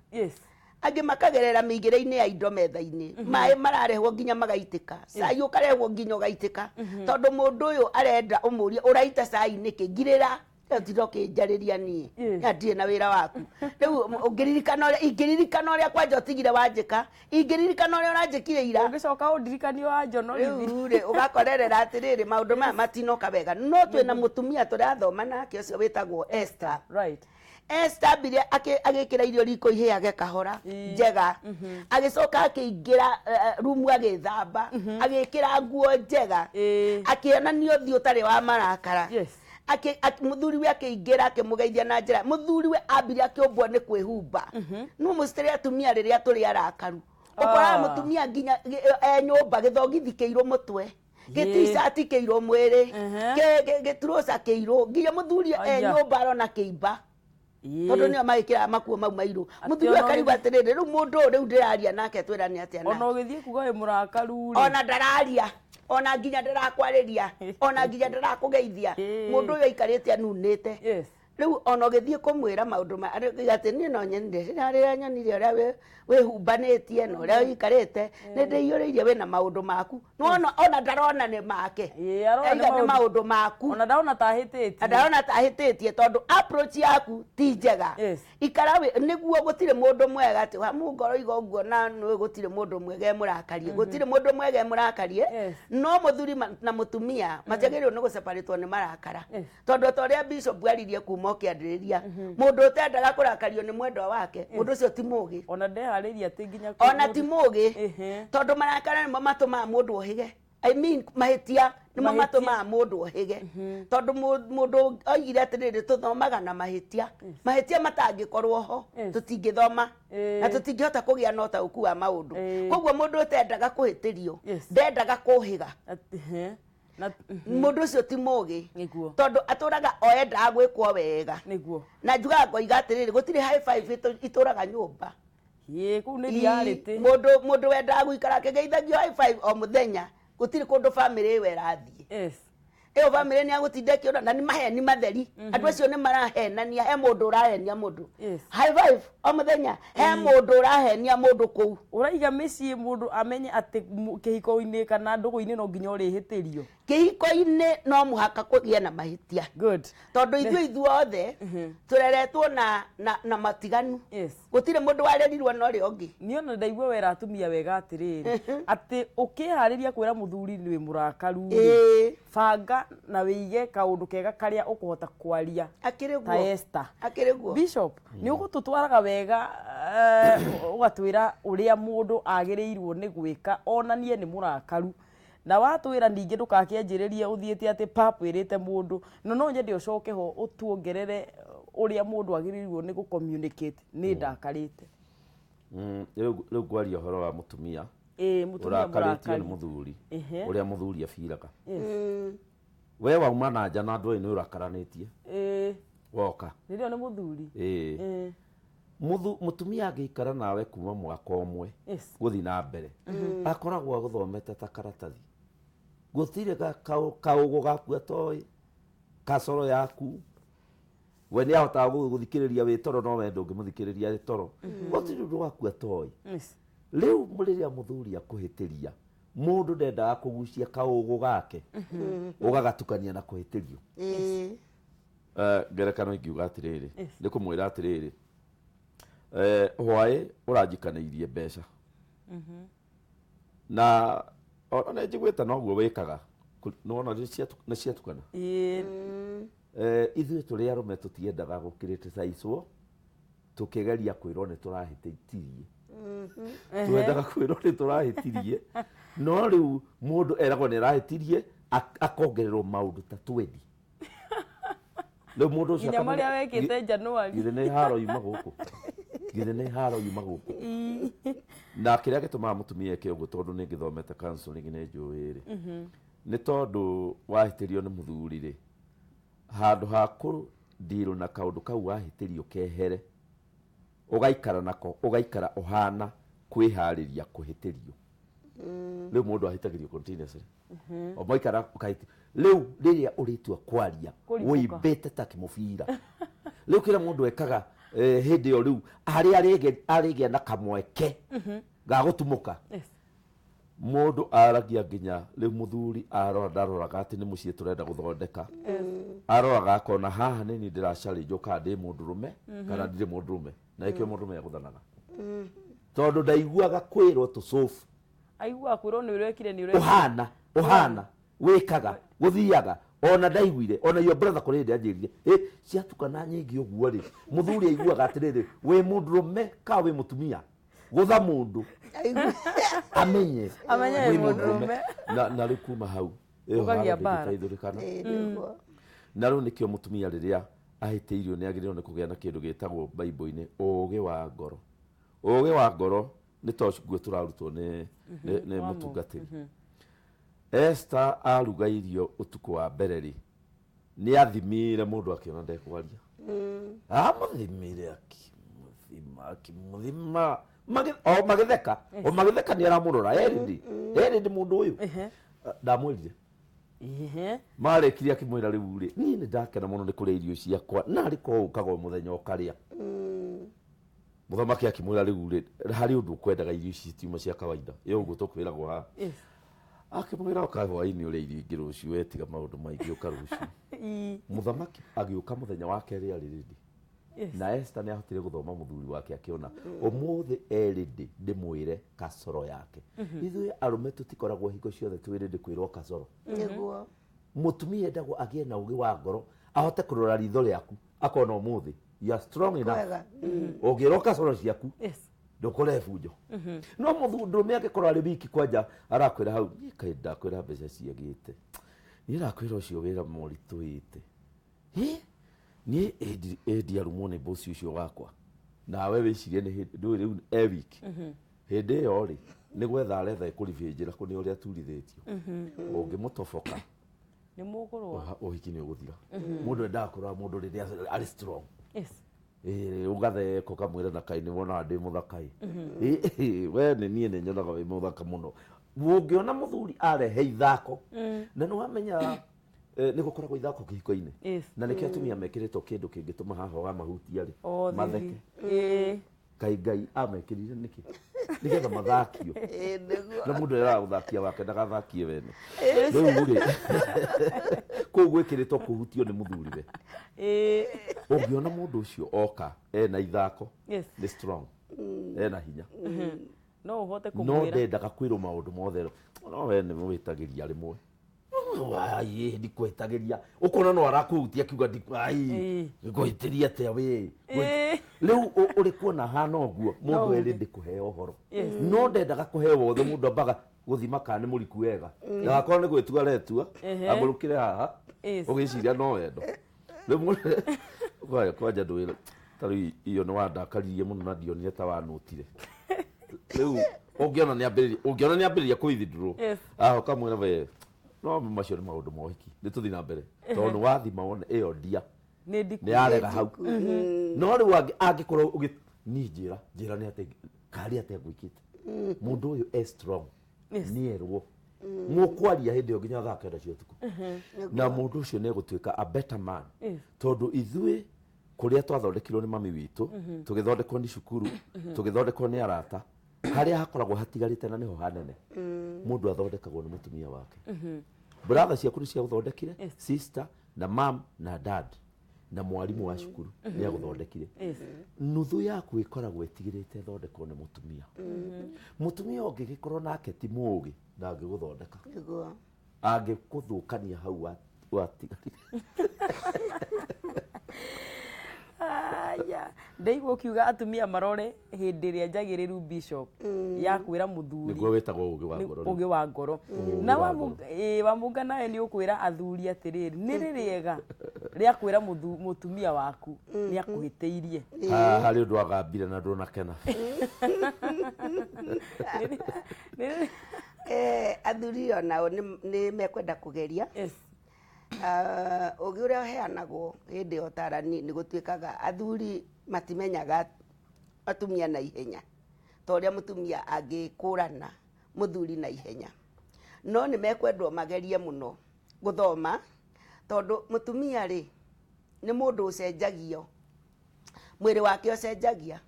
angĩ makagerera mĩigĩre-inĩ ya indo metha-inĩ maĩ mararehwo nginya magaitĩka cai ũkarehwo nginya ũgaitĩka tondũ mũndũ ũyũ arenda ũmũrie ũraita cai nĩkĩ girĩra tiroke njariria ni ndirĩ na wĩra waku rĩu ingĩririkana ũrĩa kwanja ũtigire wanjĩka ingĩririkana ũrĩa ũranjĩkire ira ũngĩcoka ũndirikanie wa njono rĩu ũgakorerera atĩrĩrĩ maũndũ maya matinoka wega no twĩna mũtumia tũrathoma nake ũcio wĩtagwo Esther. Right. Esther mbire agĩkĩra irio riko ihĩage kahora njega agĩcoka akĩingĩra rumu agĩthamba agĩkĩra nguo njega akĩonania ũthiũ ũtarĩ wa marakara. Mũthuriwe akĩingĩra akĩmũgeithia na njĩra mũthuriwe ambire akĩũmbwo nĩ kwĩhumba no mũcitĩrĩ atumia rĩrĩa tũrĩ arakaru ũkoraga mũtumia nginya nyũmba gĩthogithi kĩirũ mũtwe gĩtishati kĩirũ mwĩrĩ gĩturoca kĩirũ nginya mũthuri nyũmba arona kĩimba tondũ nĩo magĩkĩraga makuo mau mairũ mũthuri akariuga atĩrĩrĩ rĩu mũndũ rĩu ndĩraria nake twĩrane atĩa ona ũgĩthiĩ kuga wĩ mũrakaru ona ndararia ona nginya ndarakwarĩria ona nginya ndarakũgeithia mũndũ ũyũ aikarĩte anunĩte rĩu ona ũgĩthiĩ kũmwĩra maũndũ atĩ niĩ no nyonire rĩrĩa nyonire ũrĩa wĩhumbanĩtie na ũrĩa ũikarĩte nĩ ndĩiyũrĩirie wĩna maũndũ maku ona ndarona nĩ make nĩ maũndũ maku ona ndarona tahĩtĩtie tondũ approach yaku ti njega ikara nĩguo gũtirĩ mũndũ mwega atĩ wamu ngoro iga ũguo na gũtirĩ mũndũ mwega mũrakarie gũtirĩ mũndũ mwega mũrakarie no mũthuri na mũtumia matiagĩrĩirwo nĩ gũceparatwo nĩ marakara tondũ ta ũrĩa Bishop aririe kuma ũkĩambĩrĩria mũndũ ũtendaga kũrakario nĩ mwendwa wake mũndũ ũcio ti mũũgĩ ona ti mũũgĩ tondũ marakara nĩmo matũmaga mũndũ ohĩge I mean mahĩtia nĩmo matũmaga mũndũ ohĩge tondũ mũndũ oigire atĩrĩrĩ tũthomaga na mahĩtia matangĩkorwo ho tũtingĩthoma na tũtingĩhota kũgĩa na ũtaũku wa maũndũ koguo mũndũ ũtendaga kũhĩtĩrio ndendaga kũhĩga mũndũ ũcio ti mũũgĩ tondũ atũraga oendaga gwĩkwo wega na njugaga ngoiga atĩrĩrĩ gũtirĩ high five itũraga nyũmba mũndũ wendaga gũikara akĩgeithagio high five o mũthenya gũtirĩ kũndũ family ĩyo ĩrathiĩ ĩyo family nĩ agũtinda ĩkĩona na nĩ maheni matheri andũ acio nĩ marahenania he mũndũ ũrahenia mũndũ high five o mũthenya he mũndũ ũrahenia mũndũ kũu ũraiga mĩciĩ mũndũ amenye atĩ kĩhiko-inĩ kana ndũgũ-inĩ no nginya ũrĩhĩtĩrio kĩhiko-inĩ no mũhaka kũgĩe na mahĩtia tondũ ithuothe tũreretwo na matiganu gũtirĩ mũndũ warerirwo na ũrĩa ũngĩ niĩ ona ndaigua wera atumia wega atĩrĩrĩ atĩ ũkĩharĩria kwĩra mũthuri nĩ mũrakaru banga na wĩige kaũndũ kega karĩa ũkũhota kwaria ta Esther. Bishop nĩ ũgũtũtwaraga wega ũgatwĩra ũrĩa mũndũ agĩrĩirwo nĩ gwĩka onanie nĩ mũrakaru na watwĩra ningĩ ndũgakĩanjĩrĩrie ũthiĩte atĩ pap wĩrĩte mũndũ no nyende ũcoke ho ũtuongerere ũrĩa mũndũ agĩrĩirwo nĩ gũcommunicate nĩ ndakarĩte rĩu ngwaria ũhoro wa mũtumia ũrakarĩtio nĩ mũthuri ũrĩa mũthuri abiraga we wauma na nja na ndũĩ nĩ ũrakaranĩtie woka rĩrĩa nĩ mũthuri mũtumia angĩikara nawe kuma mwaka ũmwe gũthiĩ na mbere akoragwo agũthomete ta karatathi gũtirĩ kaũgũ gaku atoĩ kasoro yaku we nĩ ahotaga gũthikĩrĩria wĩ toro no we ndũngĩmũthikĩrĩria wĩ toro gũtirĩ ũndũ waku atoĩ rĩu rĩrĩa mũthuri akũhĩtĩria mũndũ ndendaga kũgucia kaũgũ gake ũgagatukania na kũhĩtĩrio ngerekano ingiuga atĩrĩrĩ nĩ kũmwĩra atĩrĩrĩ hwaĩ ũranjikanĩirie mbeca na ona njiguĩte noguo wĩkaga nĩwona nĩ ciatukana ithuĩ tũrĩ arũme tũtiendaga gũkiriticaicwo tũkĩgeria kwĩrwo nĩ tũrahĩtĩtirie twendaga kwĩrwo nĩ tũrahĩtirie no rĩu mũndũ eragwo nĩ arahĩtirie akongererwo maũndũ ta 20 rĩu mũndũ ũcio nginya marĩa wekĩte Januari githĩ nĩ haro yuma gũkũ na kĩrĩa gĩtũmaga mũtumia eke ũguo tondũ nĩ ngĩthomete counseling nĩ njũĩ-rĩ nĩ tondũ wahĩtĩrio nĩ mũthuri rĩ handũ ha kũndirwo na kaũndũ kau wahĩtĩrio kehere ũgaikara nako ũgaikara ũhana kwĩharĩria kũhĩtĩrio rĩu mũndũ ahĩtagĩrio continuously o mwaikara rĩu rĩrĩa ũrĩtua kwaria wĩimbĩte ta kĩmũbira rĩu kĩrĩa mũndũ ekaga hĩndĩ ĩyo rĩu arĩa arĩgĩa na kamweke ga gũtumũka mundu aragia nginya riu muthuri arora ndaroraga ati ni mucie turenda guthondeka aroraga akona haha ni ni ndirachallenge uka ndi mundurume kana ndiri mundurume na ikio mundurume yaguthanaga tondu ndaiguaga kwirwo tucofu aigua kwirwo ni urekire ni urekire uhana wikaga guthiaga ona ndaiguire ona your brother kuri ndi anjiririe ciatukana nyingi uguo ri muthuri aiguaga atiriri we mundurume ka we mutumia gutha mundu amenye mundurume na riu kuma hau ugagia bara na riu nikio mutumia riria ahiteirio ni agirirwo ni kugia na kindu gitagwo bible-ini ugi wa ngoro. Ugi wa ngoro ni toguo turarutwo ni mutungatiri. Esther aruga irio utuku wa mbere ri ni athimire mundu akiona ndekwaria amuthimire akimuthima magitheka ni aramurora erindi mundu uyu ndamwirire marekire akimwira riu ri ni ndakena muno ni kuria irio ciakwa na riko ukago muthenya ukaria muthamaki akimwira riu ri hari undu kwendaga irio ici tiuma cia kawaida yo uguo tukwiragwo ha akimwira ukahwa-ini uria irio ingi ruciu wetiga maundu maingi uka ruciu muthamaki agiuka muthenya wa keri ariridi na Esther ni ahotire guthoma muthuri wake akiona umuthi eridi ndimwire kasoro yake ithuĩ arume tutikoragwo hingo ciothe twiridi kwirwo kasoro niguo mutumia endagwo agie na ugi wa ngoro ahote kurora ritho riaku akona umuthi you are strong enough ungirwo kasoro ciaku ndukore bunjo no muthurume agikorwo ari wiki kwanja arakwira hau kaida kwira mbeca ciagite ni rakwira ucio wira morituite ni edi arumo ni bosi ucio wakwa nawe wicirie ni ndu riu wiki hindi yo ri ni gwetha aretha ikurivinjira kuni uria turithitio ungimutoboka ni mugurwa uhiki ni uguthira mundu endaga kurora mundu riria ari strong ugatheko kamwira na kai ni wona ndi muthakai we ni nie ni nyonaga wi muthaka muno ungiona muthuri arehe ithako na no amenya ni gukoragwo ithako kihiko-ini na nikio atumia mekiritwo kindu kingituma haha wa mahuti ari matheke kai ngai amekirire niki nigetha mathakio na mundu era guthakia wake ndagathakie wene riu ri kuu gwikiritwo kuhutio ni muthuri we ungiona mundu ucio oka ena ithako ni strong ena hinya no uhote kumwira no ndendaga kwirwo maundu mothe no we ni witagiria rimwe ai ndikwetagiria ukona no arakuhutia kiuga ai ngoitiria atia we riu uri kuona hana uguo mundu eri ndikuheo horo no ndendaga kuheo wothe mundu ambaga guthima kana ni muriku wega ndagakorwo ni gwitua aretua amurukire haha ugiciria no wendo riu kwanja ndwira tari iyo ni wandakaririe muno na ndionire ta wanutire riu ungiona ni ambiriria kuithindurwo aho kamwira we no macio ni maundu mohiki ni tuthi na mbere tondu wathima wone iyo ndia ni arega hau no riu angikorwo ni njira ni ate kari ate gwikite mundu uyu e strong ni erwo mukwaria hindi yo nginya thakenda cio tuku na mundu ucio ni gutuika a better man tondu ithui kuria twathondekirwo ni mami witu tugithondekwo ni cukuru tugithondekwo ni arata haria hakoragwo hatigarite na niho hanene mundu athondekagwo ni mutumia wake brother ciaku ni cia guthondekire sister na mom na dad na mwarimu wa cukuru ni aguthondekire nuthu yaku ikoragwo itigirite thondekwo ni mutumia mutumia ungigikorwo nake ti mugi ndangiguthondeka angikuthukania hau watigarire ndeigua ukiuga atumia marore hindi ria njagiriru bishop ya kwira muthuri niguo wetagwo ugi wa ngoro na wamunga nawe ni ukwira athuri atiriri ni ririega ria kwira mutumia waku ni akuhiteirie hari undu agambire na ndunakena athuri onao ni mekwenda kugeria ugi uria heanagwo hindi yo tarani ni gutuikaga athuri matimenyaga atumia na ihenya to uria mutumia angikurana muthuri na ihenya no ni mekwendwo magerie muno guthoma tondu mutumia ri ni mundu ucenjagio mwiri wake ucenjagia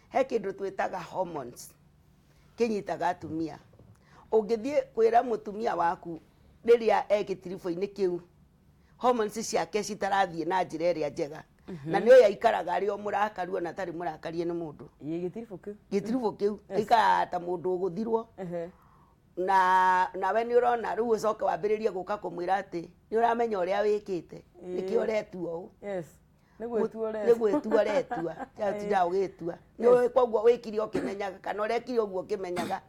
he kindu twitaga hormones kinyitaga atumia ungithie kwira mutumia waku riria egitirifo-ini kiu hormones ciake citarathie na njira iria njega na nio yaikaraga ari o murakaru ona tari murakarie ni mundu gitirifo kiu ikara ta mundu uguthirwo na we ni urona riu ucoke wambiririe guka kumwira ati ni uramenya uria wikite niki uretua u niguo uretua tinda ugitua ni koguo wikire ukimenyaga kana urekire uguo ukimenyaga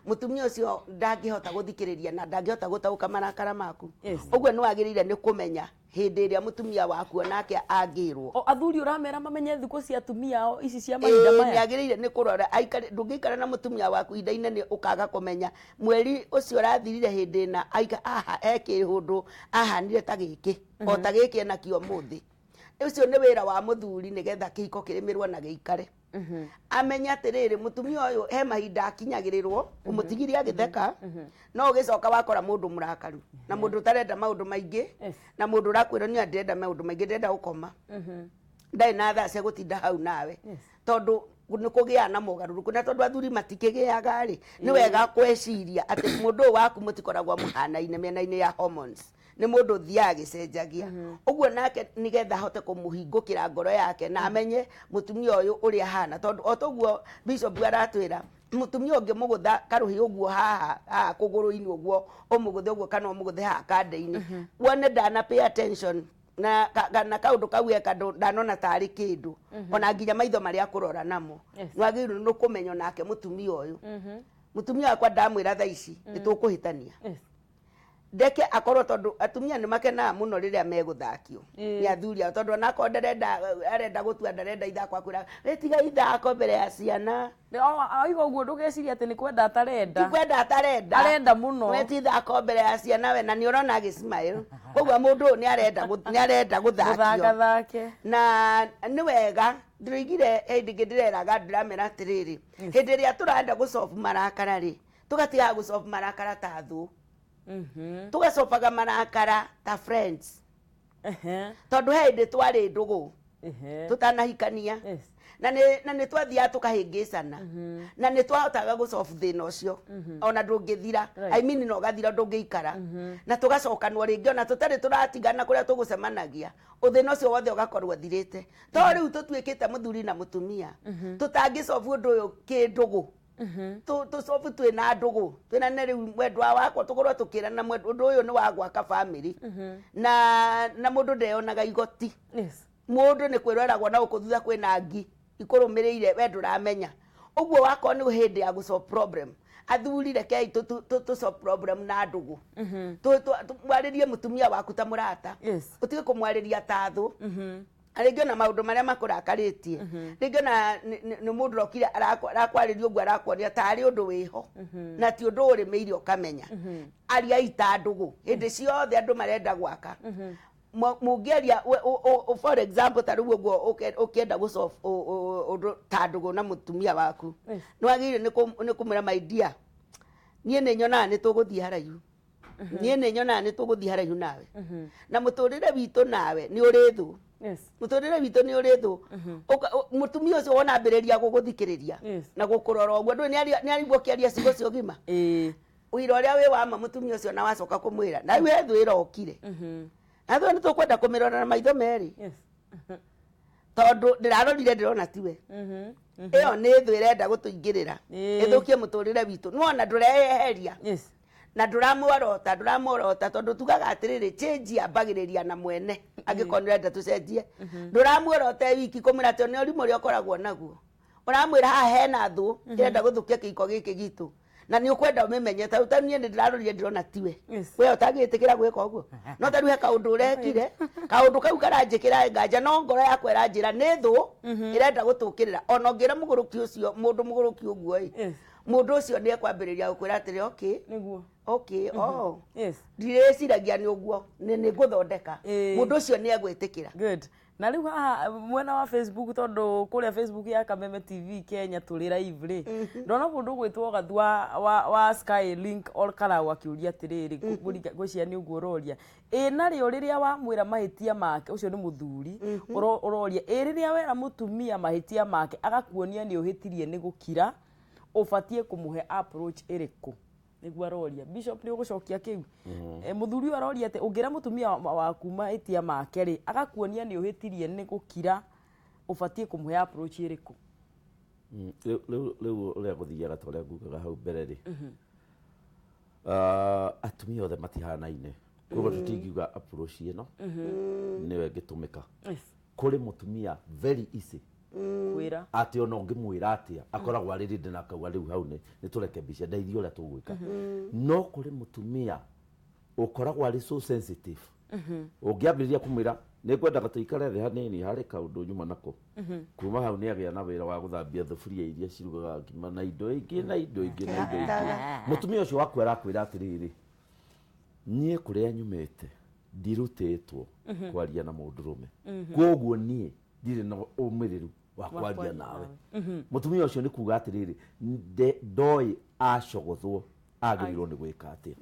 mutumia ucio ndangihota guthikiriria na ndangihota gutauka marakara maku uguo ni wagirire ni kumenya hindi iria mutumia waku onake angirwo athuri uramera mamenye thiku cia atumia ici cia mahinda maya ni agirire ni kurora aikare ndungikara na mutumia waku inda-inĩ ni ukaga kumenya mweri ucio rathirire hindi na aika aha ekihundu ahanire ta giki o ta giki enakio muthi ucio ni wira wa muthuri nigetha kihiko kirimirwo na giikare amenya atiriri mutumia uyu he mahinda akinyagirirwo umutigiria agitheka no ugicoka wakora mundu murakaru na mundu utarenda maundu maingi na mundu urakwira ni ndirenda maundu maingi ndirenda gukoma ndai na tha cia gutinda hau nawe tondu ni kugia na mugaruruku na tondu athuri matikigiaga ri ni wega kweciria ati mundu waku mutikoragwa muhana-ine mena-ine ya hormones ni mundu thia agicenjagia uguo nake nigetha hote kumuhingukira ngoro yake na amenye mutumia uyu uri ahana tondu otoguo bishop aratwira mutumia ungi mugutha karuhi uguo haha kuguru-ini uguo umuguthe uguo kana umuguthe haha kande-ini wone ndana pay attention na kaundu kau eka ndanona tari kindu ona nginya maitho maria kurora namo nwagirwo ni kumenya nake mutumia uyu mutumia wakwa ndamwira tha ici nitukuhitania ndeke akorwo tondu atumia ni makenaga muno riria meguthakio ni athuri ao tondu ona ko arenda gutua ndarenda ithako akwira tiga ithako mbere ya ciana aigo uguo ndugeciria ati ni kwenda atarenda ti kwenda atarenda arenda muno weti ithako mbere ya ciana we na ni urona agismile koguo mundu ni arenda guthakio na ni wega ndirigire hindi ndireraga ndiramera atiriri hindi iria turenda gusolve marakara ri tugatiga gusolve marakara ta thu tugacopaga marakara ta friends tondu hindi twari ndugu tutanahikania na ni twathia tukahingicana na ni twahotaga gusolve thina ucio ona ndungithira I mean no gathira ndungiikara na tugacokanwo ringi ona tutari turatigana kuria tugucemanagia uthina ucio wothe ugakorwo thirite to riu tutuikite muthuri na mutumia tutangisolve undu uyu kindugu tucobu twina ndugu twina ne riu mwendwa wakwa tukorwo tukirana undu uyu ni wa gwaka family na mundu ndeonaga igoti mundu ni kwiroragwo na ukuthutha kwina ngi ikurumirire we nduramenya uguo wako ni hindi ya gusolve problem athuri rekei tu solve problem na ndugu mwaririe mutumia waku ta murata utige kumwariria ta thu aringi na maundu maria makurakaritie ringi na ni mundu rokire arakwariria uguo arakwonia tari undu wiho na ti undu urimeire ukamenya aria ita ndugu hindi ciothe andu marenda gwaka mungeria for example tariu uguo ukienda gusolve undu ta ndugu na mutumia waku nwagire ni kumira my dear nie ni nyonaga ni tuguthie haraihu nie ni nyonaga ni tuguthie haraihu nawe na muturire witu nawe ni uri thu muturire witu ni uri thu mutumia ucio wona ambiriria guguthikiriria na gukurora uguo ndu ni arigwo kiaria cigo cio gima wira uria wi wama mutumia ucio na wacoka kumwira na we thu irokire na thu ni tukwenda kumirora na maitho meri tondu ndirarorire ndirona tiwe iyo ni thu irenda gutuingirira ithukie muturire witu nuona ndureheria na nduramworota tondu tugaga atiriri change ambagiriria na mwene angikonire nda tucenjie nduramworota wiki kumira ati ni urimu ria ukoragwo naguo uramwira haha hena thu irenda guthukia kiko giki gitu na ni ukwenda umimenye ta nie ndirarorire ndirona tiwe we utagitikira gwika uguo no ta riu kaundu urekire kaundu kau karanjikira nganja no ngoro yakwa iranjira ni thu irenda gutukirira ona ngira muguruki ucio mundu muguruki uguo mundu ucio ni ekwambiriria gukwira atiri okay ndiriciragia ni uguo ni guthondeka mundu ucio ni egwitikira good na riu haha mwena wa Facebook tondu kuria Facebook ya Kameme TV Kenya turi live ri ndona mundu gwitwo gathua wa Sky Link all karawa akiuria atiriri gwiciani ni uguo roria na rio riria wa mwira mahitia make ucio ni muthuri uroria riria wera mutumia mahitia make agakuonia ni uhitirie ni gukira ubatie kumuhe approach iriku niguo aroria bishop ni ugucokia kiu muthuri aroria ati ungira mutumia waku maitia make ri agakuonia ni uhitirie ni gukira ubatie kumuhe approach iriku leu uria guthiaga ta uria ngugaga hau mbere ri atumia othe matihanaine koguo tutingiuga approach ino niwe ngitumika kuri mutumia very easy kwira ati ona ngimwira atia akoragwo ari rindi na akauga riu hau ni tureke mbica ndeithio uria tugwika no kuri mutumia ukoragwo ari so sensitive ungiambiriria kumwira ni ngwendaga tuikare thi hanini hari kaundu nyuma nako kuma hau ni agia na wira wa guthambia thufuria iria cirugaga ngima na indo ingi na indo ingi na indo ingi mutumia ucio wakwira akwira atiriri nie kuria nyumite ndirutitwo kwaria na mundurume koguo nie ndire na umiriru wa kwaria nawe mutumia ucio ni kuga atiriri ndoi acogothwo agirirwo ni gwika atia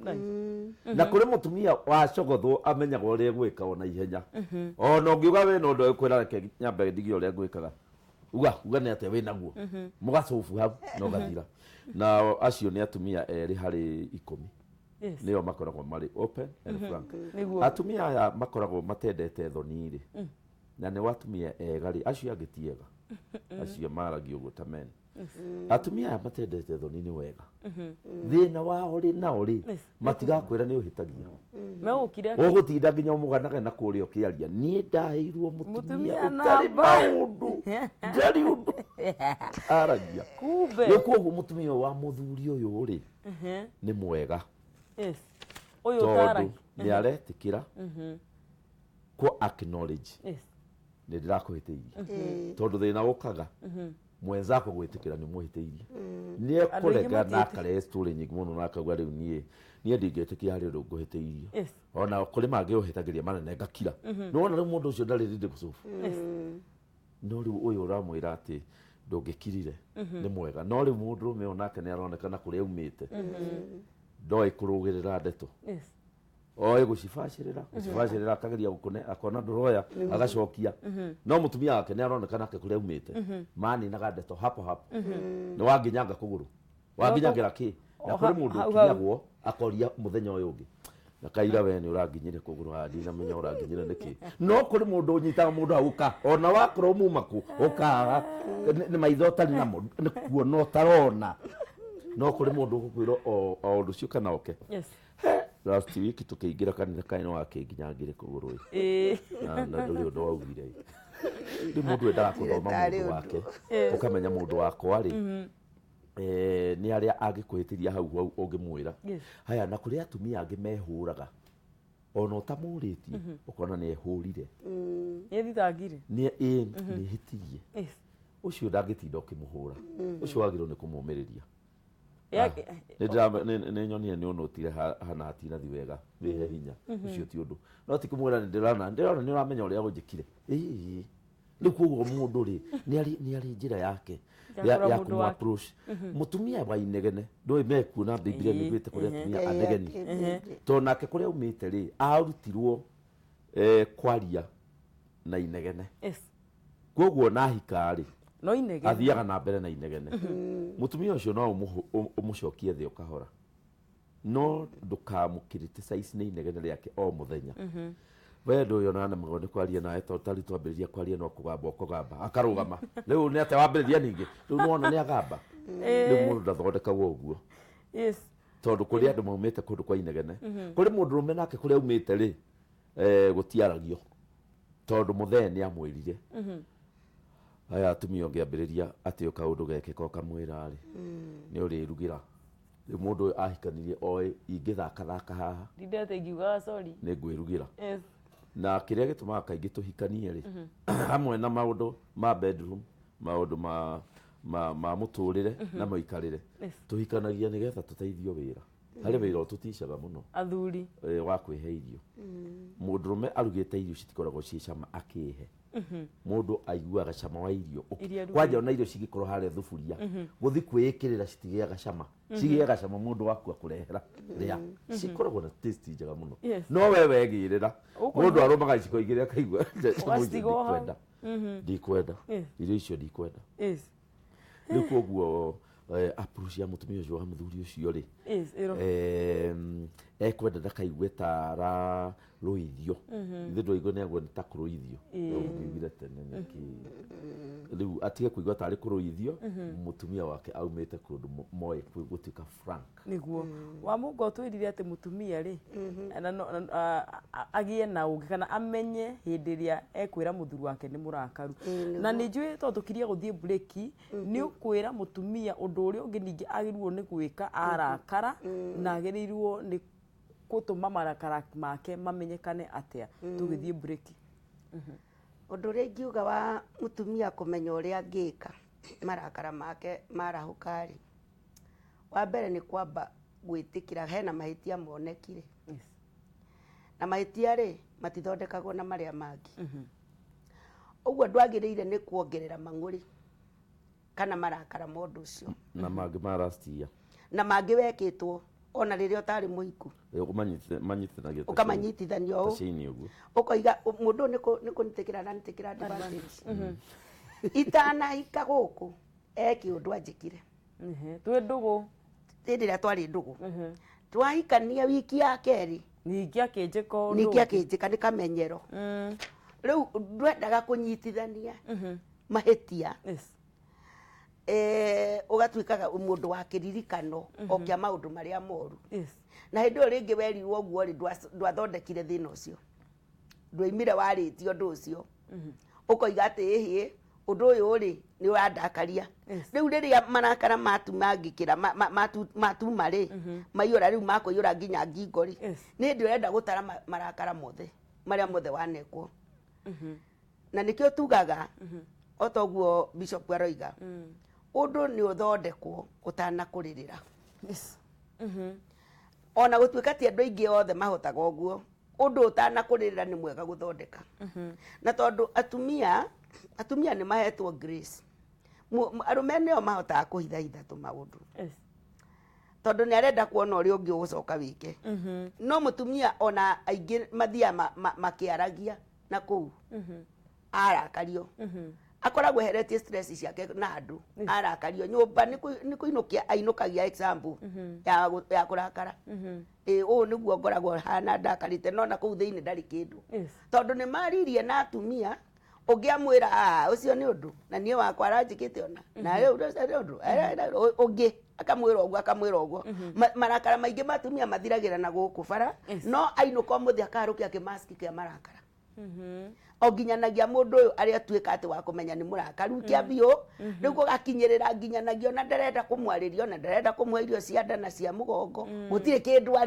na kuri mutumia wacogothwo amenyaga uria gwika ona ihenya ona ngiuga we no ndo kwira reke nyambe ndigio uria gwikaga uga ni atia we naguo mugacofu hau no gathira na acio ni atumia eri hari 10 nio makoragwo mari open and frank atumia aya makoragwo matendete thoni ri na ni watumia egari acio agitiega acio maragio gutameni atumia aya matendete thoni ni wega thina wao ri nao ri matigakwira ni uhitagia megukire ugutinda nginya umuganaga na kuria ukiaria nie ndaheirwo mutumia utari maundu ndari undu aragia kumbe ni koguo mutumia wa muthuri uyu ri ni mwega uyu taragi ni aretikira ko acknowledge ni ndirakuhitiirie tondu thina ukaga mwenzako gwitikira ni muhitiirie ni ekurenga na kare story nyingi muno na akauga riu nie ndingetikia hari undu nguhitiirie ona kuri mangi uhitagiria manene ngakira no wona riu mundu ucio ndari rindi gucufu no riu uyu uramwira ati ndungikirire ni mwega no riu mundurume onake ni aronekana kuri aumite ndoi kurugirira ndeto oe gucibacirira akageria gukune akona nduroya agacokia no mutumia wake ni aronekana ake kuri aumite mani na ndeto hapo ni wanginyanga kuguru wanginyagira ki na kuri mundu kinyagwo akoria muthenya uyu ungi na kaira we ni uranginyire kuguru hadi na menya uranginyire niki no kuri mundu unyitaga mundu auka ona wakro mumaku ukaga ni maitho tari na mundu ni kuona utarona no kuri mundu gukwiro o undu cio kana oke last week tukiingira kanitha kaino wakinginyangire kuguru na nduri undu waugire ndi mundu endaga kuthoma mundu wake ukamenya mundu wako ari ni aria angikuhitiria hau ungimwira haya na kuri atumia angi mehuraga ona utamuritie ukona ni ehurire yethitangire ni hitirie ucio ndangitinda ukimuhura ucio wagirwo ni kumumiriria ni nyonie ni unotire hana hatina thi wega wihe hinya ucio ti undu no ti kumwira ni ndirona ni uramenya uria gunjikire riu koguo mundu ri ni ari njira yake ya kumu approach mutumia wa inegene ndoi mekuona Biblia ni gwite kuria atumia anegeni to nake kuria umite ri arutirwo kwaria na inegene koguo na hikari no inegene athiaga na mbere na inegene mutumia ucio no umucokie thi ukahora no ndukamukriticize ni inegene riake o muthenya we ndu yo nane mugone kwaria nae to tari twambiriria kwaria no kugamba okugamba akarugama riu ni ate wambiriria ningi riu nuona ni agamba riu mundu ndathondekagwo uguo tondu kuri andu maumite kundu kwa inegene kuri mundu rume nake kuri aumite ri gutiaragio tondu muthee ni amwirire aya atumia ngiambiriria ati ukaundu gekeka ukamwira ri ni urirugira riu mundu ahikanirie oi ingithaka haha ndindete ngiuga sorry ni ngwirugira na kiria gitumaga kaingi tuhikanie ri hamwe na maundu ma bedroom maundu ma muturire na moikarire tuhikanagia nigetha tuteithio wira hari wira ututicaga muno athuri wa kwihe irio mundurume arugite irio citikoragwo ci cama akihe mundu aiguaga cama wa irio kwanja ona irio cigikorwo haria thufuria guthi kwikirira citigiaga cama cigiaga cama mundu waku akurehera ria cikoragwo na taste njega muno no we wegirira mundu arumaga iciko igire akaigua ndikwenda irio icio ndikwenda riu koguo approach ya mutumia ucio wa muthuri ucio ri Yes, ekwenda ndakaigwe tara ruithio ithe ndwaigwe nä agwo nä ta kå ruithio ngäigire tene nä rä u atige kå igua tarä kå ruithio mutumia wake aumä te kå ndå moä gå tuä ka niguo wa mungo twirire atä mutumia rä agie na ũngĩ kana amenye hĩndĩ ĩrĩa ekwĩra mũthuri wake nĩ mũrakaru na nĩ njũĩ tondũ tũkirie gũthiĩ breki nĩ ũkwĩra mũtumia ũndũ ũrĩa ũngĩ ningĩ agĩrĩirwo nĩ gwĩka arakara na agĩrĩirwo nĩ gũtũma marakara make mamenyekane atĩa tũgĩthiĩ breki. Ũndũ ũrĩa ingiuga wa mũtumia kũmenya ũrĩa angĩka marakara make marahũka rĩ, wa mbere nĩ kwamba gwĩtĩkĩra hena mahĩtia monekire na mahĩtia rĩ matithondekagwo na marĩa mangĩ, ũguo ndwagĩrĩire nĩ kuongerera mang'ũrĩ kana marakara mũndũ ũcio na mangĩ ma last year na mangĩ wekĩtwo ona rĩrĩa ũtarĩ mũhiku ũkamanyitithania ũũ ũkoiga mũndũ nĩ kũnitĩkĩra na nitĩkĩra advantage itanahika gũkũ eki ũndũ anjĩkire twĩ ndũgũ hĩndĩ ĩrĩa twarĩ ndũgũ twahikania wiki ya kerĩ ningĩ akĩnjĩka nĩ kamenyero rĩu ndwendaga kũnyitithania mahĩtia ũgatuĩkaga mũndũ wa kĩririkano o kĩa maũndũ marĩa moru na hĩndĩ ĩyo rĩngĩ werirwo ũguo rĩ ndwathondekire thĩna ũcio ndwaimire warĩtie ũndũ ũcio ũkoiga atĩ ĩhĩ ũndũ ũyũ rĩ nĩ ũrandakaria rĩu rĩrĩa marakara matumangĩkĩra matuma rĩ maiyũra rĩu makũiyũra nginya ngingo rĩ nĩ hĩndĩ ũrenda gũtara marakara mothe marĩa mothe wanekwo na nĩkĩo tugaga o toguo Bishop aroiga ũndũ nĩ ũthondekwo ũtanakũrĩrĩra ona gũtuĩka ti andũ aingĩ othe mahotaga ũguo ũndũ ũtanakũrĩrĩra nĩ mwega gũthondeka na tondũ atumia nĩ mahetwo grace arũme nĩo mahotaga kũhithahitha tũmaũndũ tondũ nĩ arenda kuona ũrĩa ũngĩ ũgũcoka wĩke no mũtumia ona aingĩ mathiaga makĩaragia na kũu arakario akoragwo eheretie stress ciake na andũ arakario nyũmba nĩ kũinũkia ainũkagia example ya kũrakara ũũ nĩguo ngoragwo hana ndakarĩte no na kũu thĩinĩ ndarĩ kĩndũ tondũ nĩ maririe na atumia ũngĩamwĩra ũcio nĩ ũndũ na niĩ wakwa aranjĩkĩte ona na rĩu ũndũ ũngĩ akamwĩra ũguo marakara maingĩ matumia mathiragĩra na gũkũ bara no ainũka mũthĩ akarũkia kĩmaski kĩa marakara o nginyanagia mũndũ ũyũ arĩa atuĩka atĩ wa kũmenya nĩ mũrakaru kĩambio rĩu gũgakinyĩrĩra nginyanagia ona ndarenda kũmwarĩria ona ndarenda kũmũhe irio cia nda na cia mũgongo gũtirĩ kĩndũ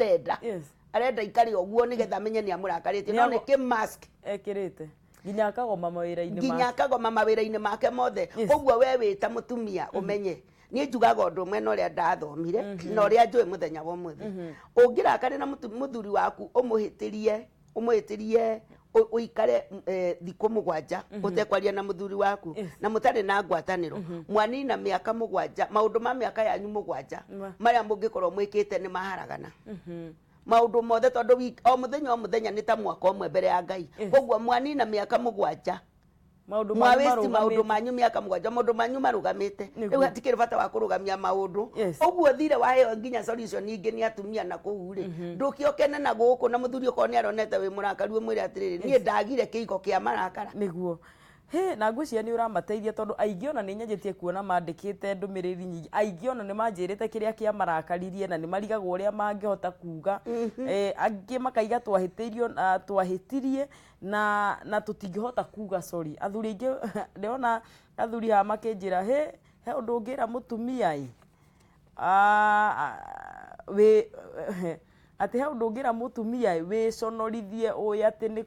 arenda ikare ũguo nĩgetha amenye nĩ amũrakarĩtie no nĩ kĩmask ekĩrĩte nginya akagoma mawĩra-inĩ make mothe ũguo we wĩta mũtumia ũmenye niĩ njugaga ũndũ ũmwe na ũrĩa ndathomire na ũrĩa njũĩ mũthenya wa ũmũthĩ ũngĩrakarĩ na mũthuri waku ũmũhĩtĩrie ũikare thikũ mũgwanja ũtekwaria na mũthuri waku na mũtarĩ na ngwatanĩro mwanina mĩaka mũgwanja maũndũ ma mĩaka yanyu mũgwanja marĩa mũngĩkorwo mwĩkĩte nĩ maharagana maũndũ mothe tondũ o mũthenya nĩ ta mwaka ũmwe mbere ya Ngai koguo mwanina mĩaka mũgwanja mwawĩsti maũndũ manyu mĩaka mũgwanja maũndũ manyu marũgamĩte rĩu hatikĩrĩ bata wa kũrũgamia maũndũ ũguo thire waheo nginya solution ingĩ nĩ atumia na kũu rĩ ndũkĩokene na gũkũ na mũthuri ũkorwo nĩ aronete wĩ mũrakaru ũmwĩre atĩrĩrĩ niĩ ndagire kĩhiko kĩa marakara nĩguo na ngwĩciria nĩ ũramateithia tondũ aingĩ ona nĩ nyanjĩtie kuona mandĩkĩte ndũmĩrĩri nyingĩ aingĩ ona nĩ manjĩrĩte kĩrĩa kĩamarakaririe na nĩ marigagwo ũrĩa mangĩhota kuga angĩ makaiga twahĩtirie na tũtingĩhota kuga sorry athuri aingĩ ndĩrona athuri haha makĩnjĩra he ũndũ ũngĩra mũtumia atĩ he ũndũ ũngĩra mũtumia wĩconorithie ũĩ atĩ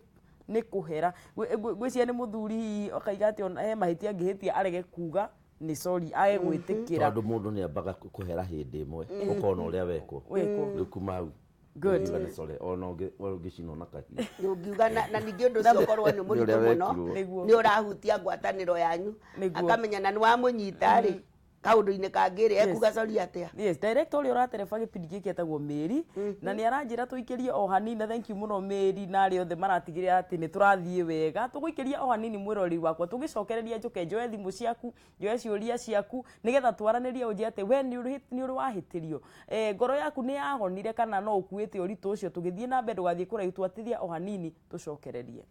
nĩ kũhera gwĩciria nĩ mũthuri okaiga atĩ he mahĩtia angĩhĩtia arege kuga nĩ sorry age gwĩtĩkĩra tondũ mũndũ nĩ ambaga kũhera hĩndĩ ĩmwe ũkona ũrĩa wekwo rĩu kuma hau ona ũngĩcinwo na kahiũ ũngiuga na ningĩ ũndũ ũcio ũkorwo nĩ mũritũ mũno nĩ ũrahutia ngwatanĩro yanyu akamenya na nĩ wamũnyita rĩ kaundu-inĩ kangĩ-rĩ ekugacoria atia? Yes, director ũrĩa ũratereba gĩbindi gĩkĩ etagwo Mary na nĩ aranjĩra tũikĩrie o hanini. Thank you mũno Mary na arĩa othe maratigĩrĩra atĩ nĩ tũrathiĩ wega. Tũgũikĩria o hanini mwĩroreri wakwa, tũgĩcokereria njoke njoe thimũ ciaku, njoe ciũria ciaku nĩgetha twaranĩrie ũnjĩre atĩ we nĩ ũrĩ wahĩtĩrio, ngoro yaku nĩ yahonire kana no ũkuĩte ũritũ ũcio. Tũgĩthiĩ na mbere ndũgathiĩ kũraihu, twatithia o hanini tũcokererie.